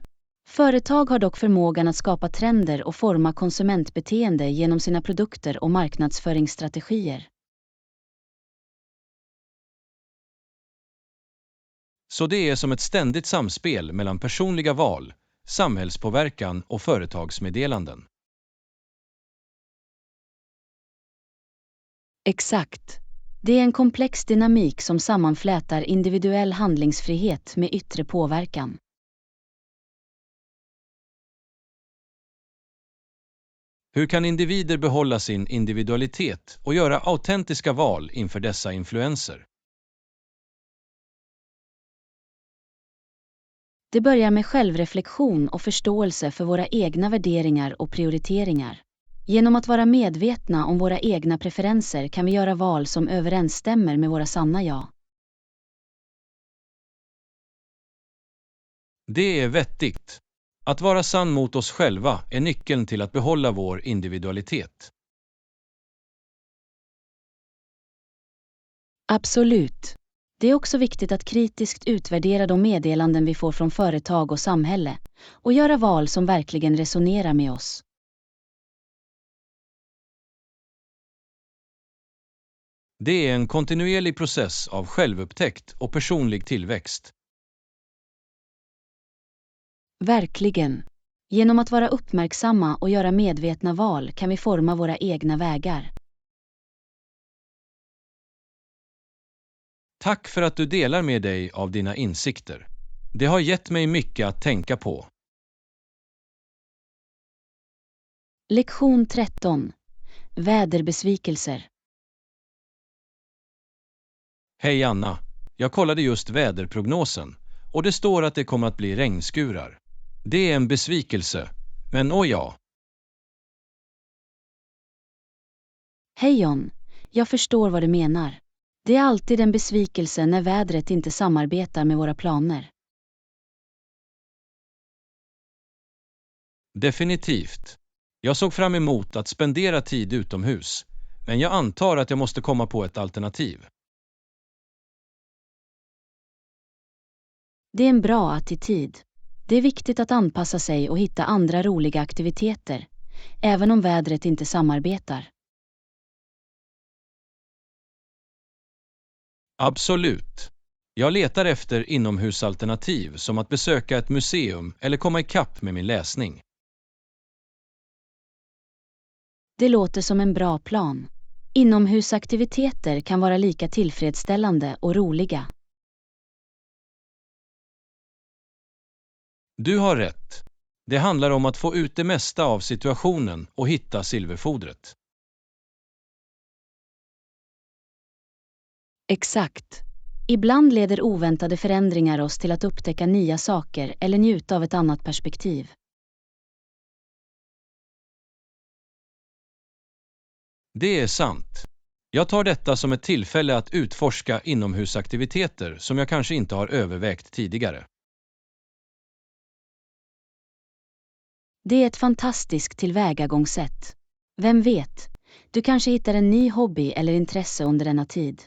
Företag har dock förmågan att skapa trender och forma konsumentbeteende genom sina produkter och marknadsföringsstrategier. Så det är som ett ständigt samspel mellan personliga val, samhällspåverkan och företagsmeddelanden. Exakt. Det är en komplex dynamik som sammanflätar individuell handlingsfrihet med yttre påverkan. Hur kan individer behålla sin individualitet och göra autentiska val inför dessa influenser? Det börjar med självreflektion och förståelse för våra egna värderingar och prioriteringar. Genom att vara medvetna om våra egna preferenser kan vi göra val som överensstämmer med våra sanna jag. Det är vettigt. Att vara sann mot oss själva är nyckeln till att behålla vår individualitet. Absolut. Det är också viktigt att kritiskt utvärdera de meddelanden vi får från företag och samhälle och göra val som verkligen resonerar med oss. Det är en kontinuerlig process av självupptäckt och personlig tillväxt. Verkligen. Genom att vara uppmärksamma och göra medvetna val kan vi forma våra egna vägar. Tack för att du delar med dig av dina insikter. Det har gett mig mycket att tänka på. Lektion 13. Väderbesvikelser. Hej Anna, jag kollade just väderprognosen och det står att det kommer att bli regnskurar. Det är en besvikelse, men ja. Hej John, jag förstår vad du menar. Det är alltid en besvikelse när vädret inte samarbetar med våra planer. Definitivt. Jag såg fram emot att spendera tid utomhus, men jag antar att jag måste komma på ett alternativ. Det är en bra attityd. Det är viktigt att anpassa sig och hitta andra roliga aktiviteter, även om vädret inte samarbetar. Absolut. Jag letar efter inomhusalternativ som att besöka ett museum eller komma ikapp med min läsning. Det låter som en bra plan. Inomhusaktiviteter kan vara lika tillfredsställande och roliga. Du har rätt. Det handlar om att få ut det mesta av situationen och hitta silverfodret. Exakt. Ibland leder oväntade förändringar oss till att upptäcka nya saker eller njuta av ett annat perspektiv. Det är sant. Jag tar detta som ett tillfälle att utforska inomhusaktiviteter som jag kanske inte har övervägt tidigare. Det är ett fantastiskt tillvägagångssätt. Vem vet, du kanske hittar en ny hobby eller intresse under denna tid.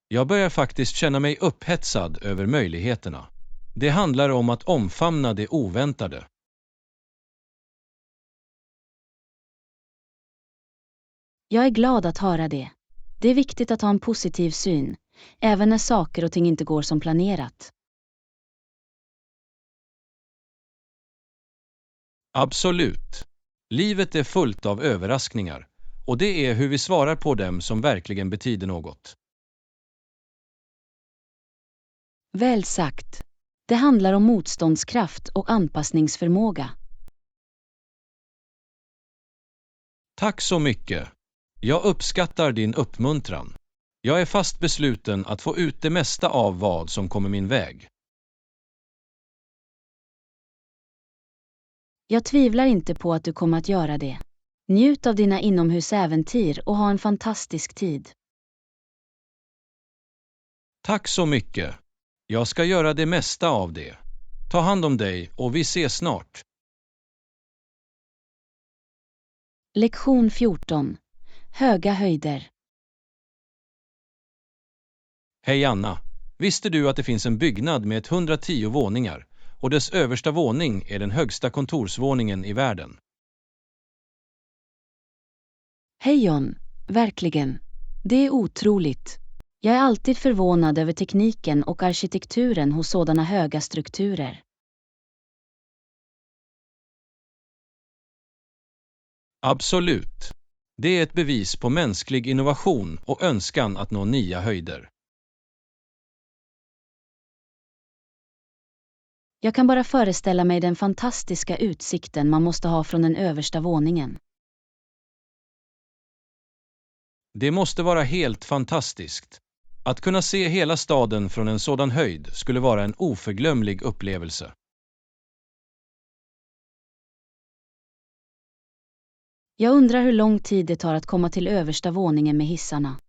Jag börjar faktiskt känna mig upphetsad över möjligheterna. Det handlar om att omfamna det oväntade. Jag är glad att höra det. Det är viktigt att ha en positiv syn, även när saker och ting inte går som planerat. Absolut. Livet är fullt av överraskningar, och det är hur vi svarar på dem som verkligen betyder något. Väl sagt. Det handlar om motståndskraft och anpassningsförmåga. Tack så mycket. Jag uppskattar din uppmuntran. Jag är fast besluten att få ut det mesta av vad som kommer min väg. Jag tvivlar inte på att du kommer att göra det. Njut av dina inomhusäventyr och ha en fantastisk tid. Tack så mycket. Jag ska göra det mesta av det. Ta hand om dig och vi ses snart. Lektion 14. Höga höjder. Hej Anna. Visste du att det finns en byggnad med 110 våningar och dess översta våning är den högsta kontorsvåningen i världen? Hej John, verkligen. Det är otroligt. Jag är alltid förvånad över tekniken och arkitekturen hos sådana höga strukturer. Absolut. Det är ett bevis på mänsklig innovation och önskan att nå nya höjder. Jag kan bara föreställa mig den fantastiska utsikten man måste ha från den översta våningen. Det måste vara helt fantastiskt. Att kunna se hela staden från en sådan höjd skulle vara en oförglömlig upplevelse. Jag undrar hur lång tid det tar att komma till översta våningen med hissarna.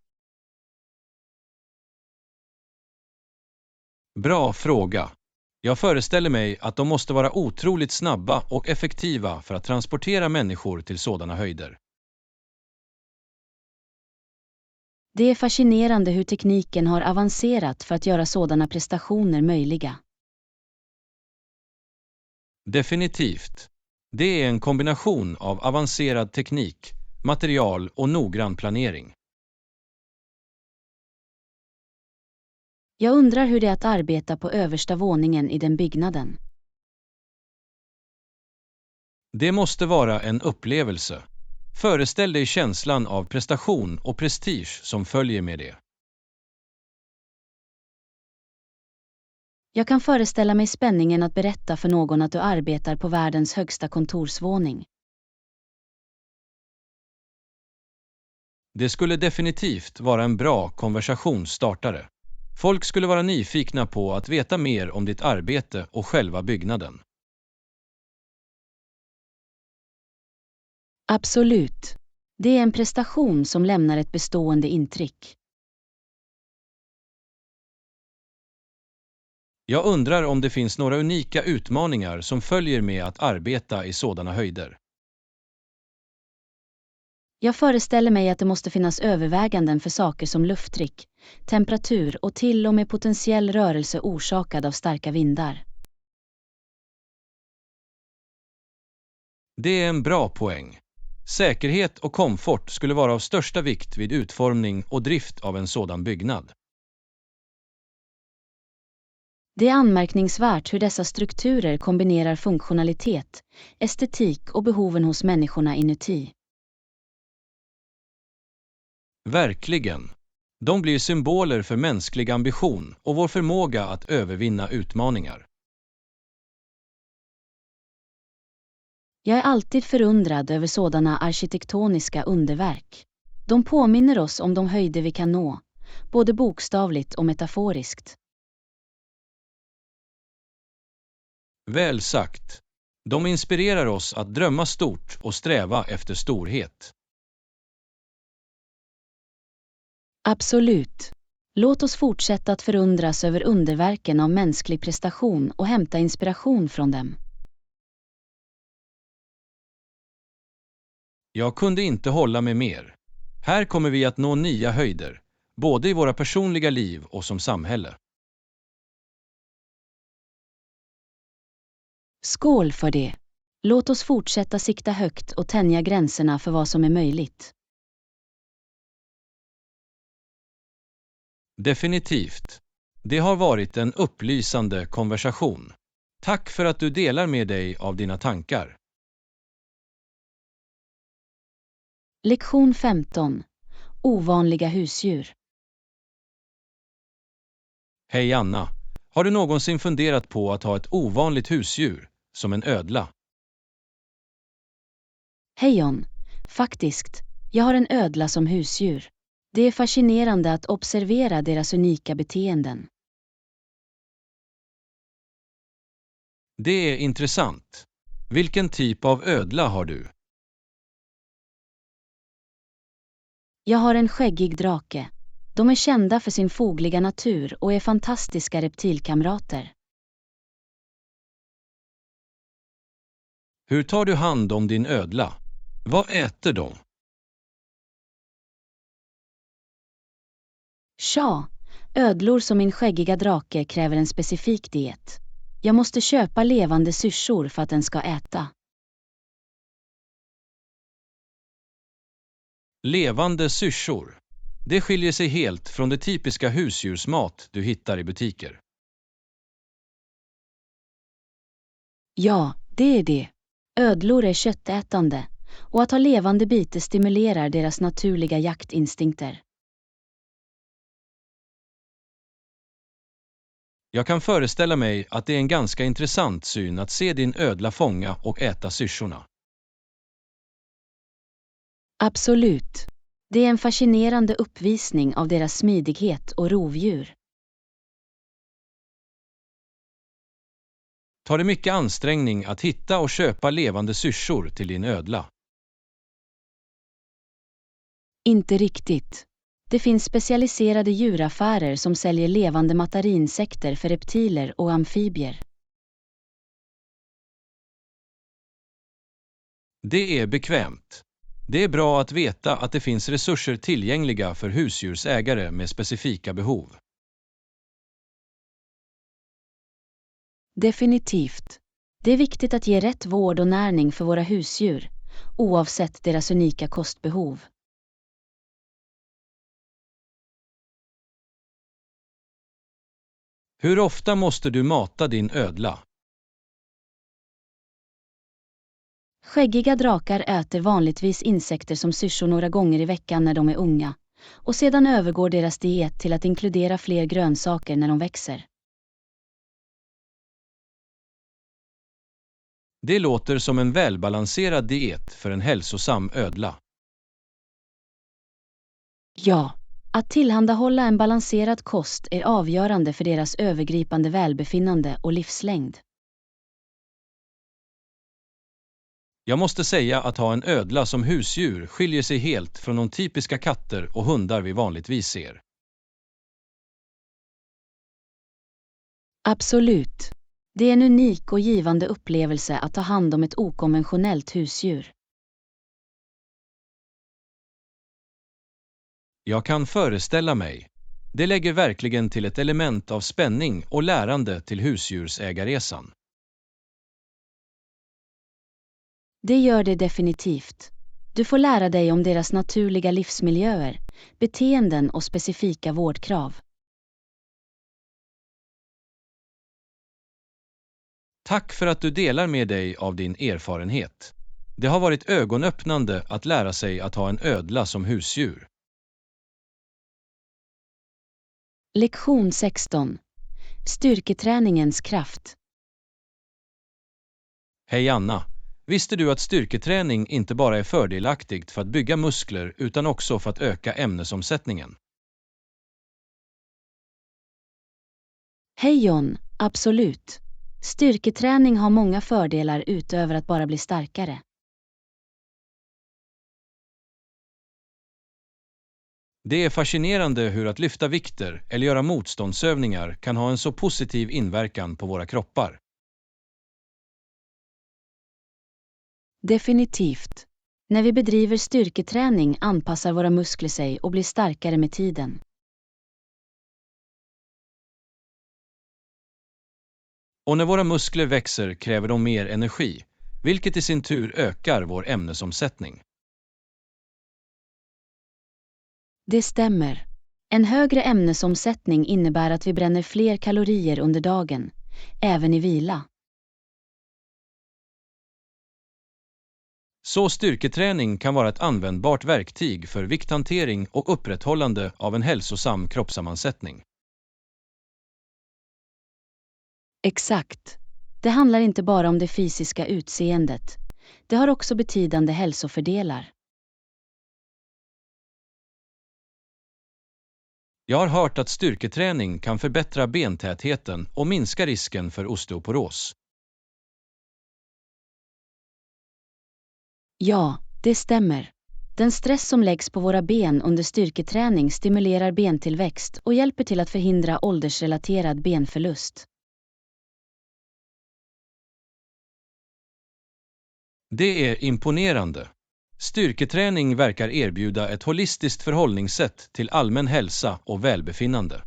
Bra fråga. Jag föreställer mig att de måste vara otroligt snabba och effektiva för att transportera människor till sådana höjder. Det är fascinerande hur tekniken har avancerat för att göra sådana prestationer möjliga. Definitivt. Det är en kombination av avancerad teknik, material och noggrann planering. Jag undrar hur det är att arbeta på översta våningen i den byggnaden. Det måste vara en upplevelse. Föreställ dig känslan av prestation och prestige som följer med det. Jag kan föreställa mig spänningen att berätta för någon att du arbetar på världens högsta kontorsvåning. Det skulle definitivt vara en bra konversationsstartare. Folk skulle vara nyfikna på att veta mer om ditt arbete och själva byggnaden. Absolut. Det är en prestation som lämnar ett bestående intryck. Jag undrar om det finns några unika utmaningar som följer med att arbeta i sådana höjder. Jag föreställer mig att det måste finnas överväganden för saker som lufttryck, temperatur och till och med potentiell rörelse orsakad av starka vindar. Det är en bra poäng. Säkerhet och komfort skulle vara av största vikt vid utformning och drift av en sådan byggnad. Det är anmärkningsvärt hur dessa strukturer kombinerar funktionalitet, estetik och behoven hos människorna inuti. Verkligen. De blir symboler för mänsklig ambition och vår förmåga att övervinna utmaningar. Jag är alltid förundrad över sådana arkitektoniska underverk. De påminner oss om de höjder vi kan nå, både bokstavligt och metaforiskt. Väl sagt. De inspirerar oss att drömma stort och sträva efter storhet. Absolut. Låt oss fortsätta att förundras över underverken av mänsklig prestation och hämta inspiration från dem. Jag kunde inte hålla med mer. Här kommer vi att nå nya höjder, både i våra personliga liv och som samhälle. Skål för det. Låt oss fortsätta sikta högt och tänja gränserna för vad som är möjligt. Definitivt. Det har varit en upplysande konversation. Tack för att du delar med dig av dina tankar. Lektion 15. Ovanliga husdjur. Hej Anna. Har du någonsin funderat på att ha ett ovanligt husdjur, som en ödla? Hej John. Faktiskt, jag har en ödla som husdjur. Det är fascinerande att observera deras unika beteenden. Det är intressant. Vilken typ av ödla har du? Jag har en skäggig drake. De är kända för sin fogliga natur och är fantastiska reptilkamrater. Hur tar du hand om din ödla? Vad äter de? Tja, ödlor som min skäggiga drake kräver en specifik diet. Jag måste köpa levande syrsor för att den ska äta. Levande syrsor. Det skiljer sig helt från det typiska husdjursmat du hittar i butiker. Ja, det är det. Ödlor är köttätande, och att ha levande bite stimulerar deras naturliga jaktinstinkter. Jag kan föreställa mig att det är en ganska intressant syn att se din ödla fånga och äta syrsorna. Absolut. Det är en fascinerande uppvisning av deras smidighet och rovdjur. Tar det mycket ansträngning att hitta och köpa levande syrsor till din ödla? Inte riktigt. Det finns specialiserade djuraffärer som säljer levande matarinsekter för reptiler och amfibier. Det är bekvämt. Det är bra att veta att det finns resurser tillgängliga för husdjursägare med specifika behov. Definitivt. Det är viktigt att ge rätt vård och näring för våra husdjur, oavsett deras unika kostbehov. Hur ofta måste du mata din ödla? Skäggiga drakar äter vanligtvis insekter som syrsor några gånger i veckan när de är unga, och sedan övergår deras diet till att inkludera fler grönsaker när de växer. Det låter som en välbalanserad diet för en hälsosam ödla. Ja, att tillhandahålla en balanserad kost är avgörande för deras övergripande välbefinnande och livslängd. Jag måste säga att ha en ödla som husdjur skiljer sig helt från de typiska katter och hundar vi vanligtvis ser. Absolut. Det är en unik och givande upplevelse att ta hand om ett okonventionellt husdjur. Jag kan föreställa mig. Det lägger verkligen till ett element av spänning och lärande till husdjursägarresan. Det gör det definitivt. Du får lära dig om deras naturliga livsmiljöer, beteenden och specifika vårdkrav. Tack för att du delar med dig av din erfarenhet. Det har varit ögonöppnande att lära sig att ha en ödla som husdjur. Lektion 16. Styrketräningens kraft. Hej Anna! Visste du att styrketräning inte bara är fördelaktigt för att bygga muskler utan också för att öka ämnesomsättningen? Hej John, absolut. Styrketräning har många fördelar utöver att bara bli starkare. Det är fascinerande hur att lyfta vikter eller göra motståndsövningar kan ha en så positiv inverkan på våra kroppar. Definitivt. När vi bedriver styrketräning anpassar våra muskler sig och blir starkare med tiden. Och när våra muskler växer kräver de mer energi, vilket i sin tur ökar vår ämnesomsättning. Det stämmer. En högre ämnesomsättning innebär att vi bränner fler kalorier under dagen, även i vila. Så styrketräning kan vara ett användbart verktyg för vikthantering och upprätthållande av en hälsosam kroppssammansättning. Exakt. Det handlar inte bara om det fysiska utseendet. Det har också betydande hälsofördelar. Jag har hört att styrketräning kan förbättra bentätheten och minska risken för osteoporos. Ja, det stämmer. Den stress som läggs på våra ben under styrketräning stimulerar bentillväxt och hjälper till att förhindra åldersrelaterad benförlust. Det är imponerande. Styrketräning verkar erbjuda ett holistiskt förhållningssätt till allmän hälsa och välbefinnande.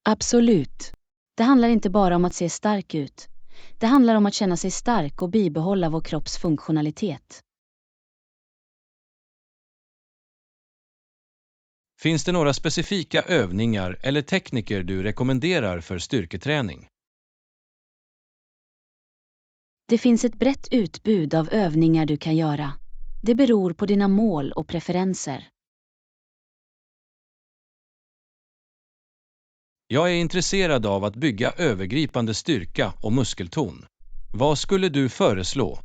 Absolut. Det handlar inte bara om att se stark ut. Det handlar om att känna sig stark och bibehålla vår kropps funktionalitet. Finns det några specifika övningar eller tekniker du rekommenderar för styrketräning? Det finns ett brett utbud av övningar du kan göra. Det beror på dina mål och preferenser. Jag är intresserad av att bygga övergripande styrka och muskelton. Vad skulle du föreslå?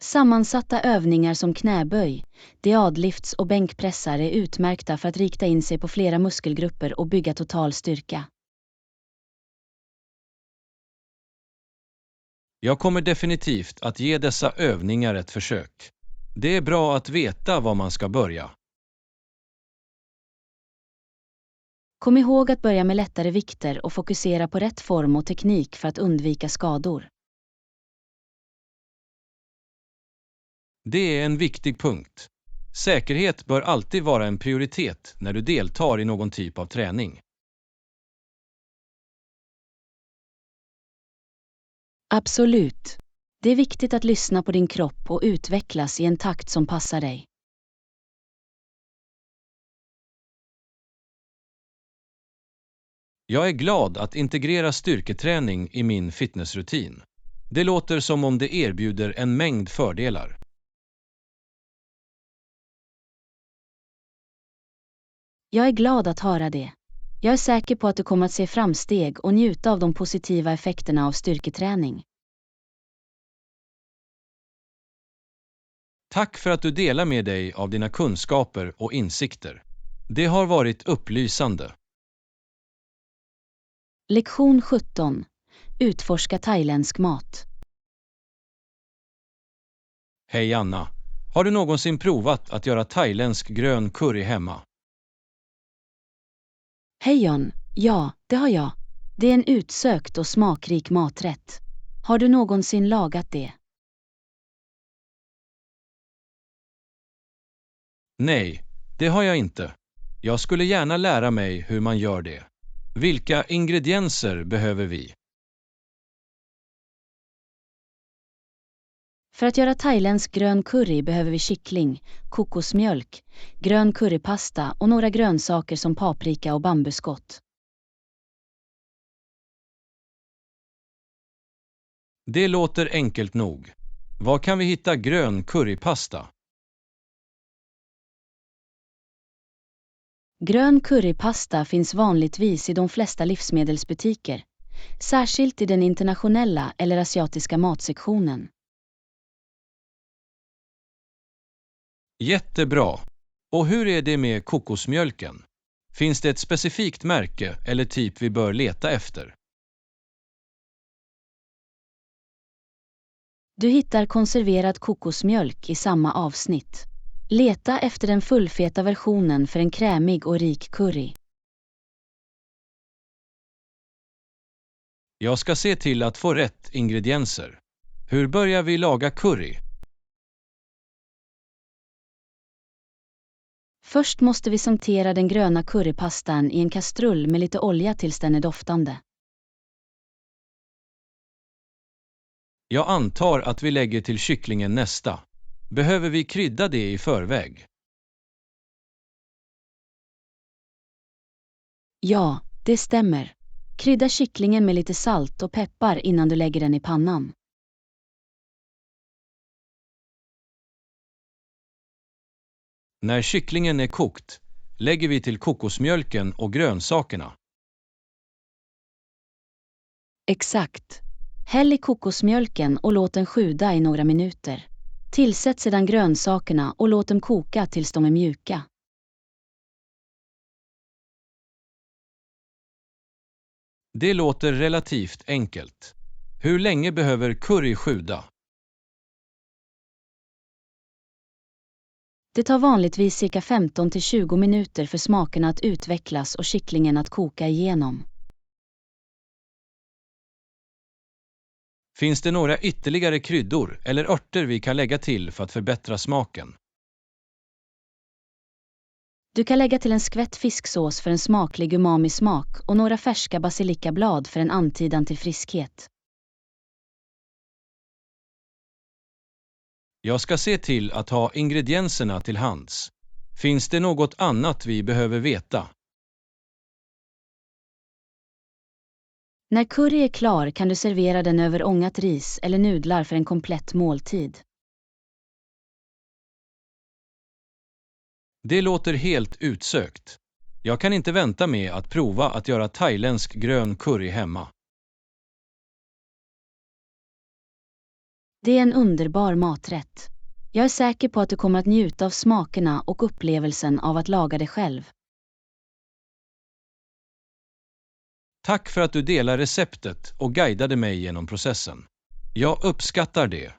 Sammansatta övningar som knäböj, deadlifts och bänkpressar är utmärkta för att rikta in sig på flera muskelgrupper och bygga total styrka. Jag kommer definitivt att ge dessa övningar ett försök. Det är bra att veta var man ska börja. Kom ihåg att börja med lättare vikter och fokusera på rätt form och teknik för att undvika skador. Det är en viktig punkt. Säkerhet bör alltid vara en prioritet när du deltar i någon typ av träning. Absolut. Det är viktigt att lyssna på din kropp och utvecklas i en takt som passar dig. Jag är glad att integrera styrketräning i min fitnessrutin. Det låter som om det erbjuder en mängd fördelar. Jag är glad att höra det. Jag är säker på att du kommer att se framsteg och njuta av de positiva effekterna av styrketräning. Tack för att du delar med dig av dina kunskaper och insikter. Det har varit upplysande. Lektion 17. Utforska thailändsk mat. Hej Anna. Har du någonsin provat att göra thailändsk grön curry hemma? Hej John, ja, det har jag. Det är en utsökt och smakrik maträtt. Har du någonsin lagat det? Nej, det har jag inte. Jag skulle gärna lära mig hur man gör det. Vilka ingredienser behöver vi? För att göra thailändsk grön curry behöver vi kyckling, kokosmjölk, grön currypasta och några grönsaker som paprika och bambuskott. Det låter enkelt nog. Var kan vi hitta grön currypasta? Grön currypasta finns vanligtvis i de flesta livsmedelsbutiker, särskilt i den internationella eller asiatiska matsektionen. Jättebra. Och hur är det med kokosmjölken? Finns det ett specifikt märke eller typ vi bör leta efter? Du hittar konserverad kokosmjölk i samma avsnitt. Leta efter den fullfeta versionen för en krämig och rik curry. Jag ska se till att få rätt ingredienser. Hur börjar vi laga curry? Först måste vi sautera den gröna currypastan i en kastrull med lite olja tills den är doftande. Jag antar att vi lägger till kycklingen nästa. Behöver vi krydda det i förväg? Ja, det stämmer. Krydda kycklingen med lite salt och peppar innan du lägger den i pannan. När kycklingen är kokt, lägger vi till kokosmjölken och grönsakerna. Exakt. Häll i kokosmjölken och låt den sjuda i några minuter. Tillsätt sedan grönsakerna och låt dem koka tills de är mjuka. Det låter relativt enkelt. Hur länge behöver curry sjuda? Det tar vanligtvis cirka 15 till 20 minuter för smakerna att utvecklas och kycklingen att koka igenom. Finns det några ytterligare kryddor eller örter vi kan lägga till för att förbättra smaken? Du kan lägga till en skvätt fisksås för en smaklig umami-smak och några färska basilikablad för en antydan till friskhet. Jag ska se till att ha ingredienserna till hands. Finns det något annat vi behöver veta? När curry är klar kan du servera den över ångat ris eller nudlar för en komplett måltid. Det låter helt utsökt. Jag kan inte vänta med att prova att göra thailändsk grön curry hemma. Det är en underbar maträtt. Jag är säker på att du kommer att njuta av smakerna och upplevelsen av att laga det själv. Tack för att du delar receptet och guidade mig genom processen. Jag uppskattar det.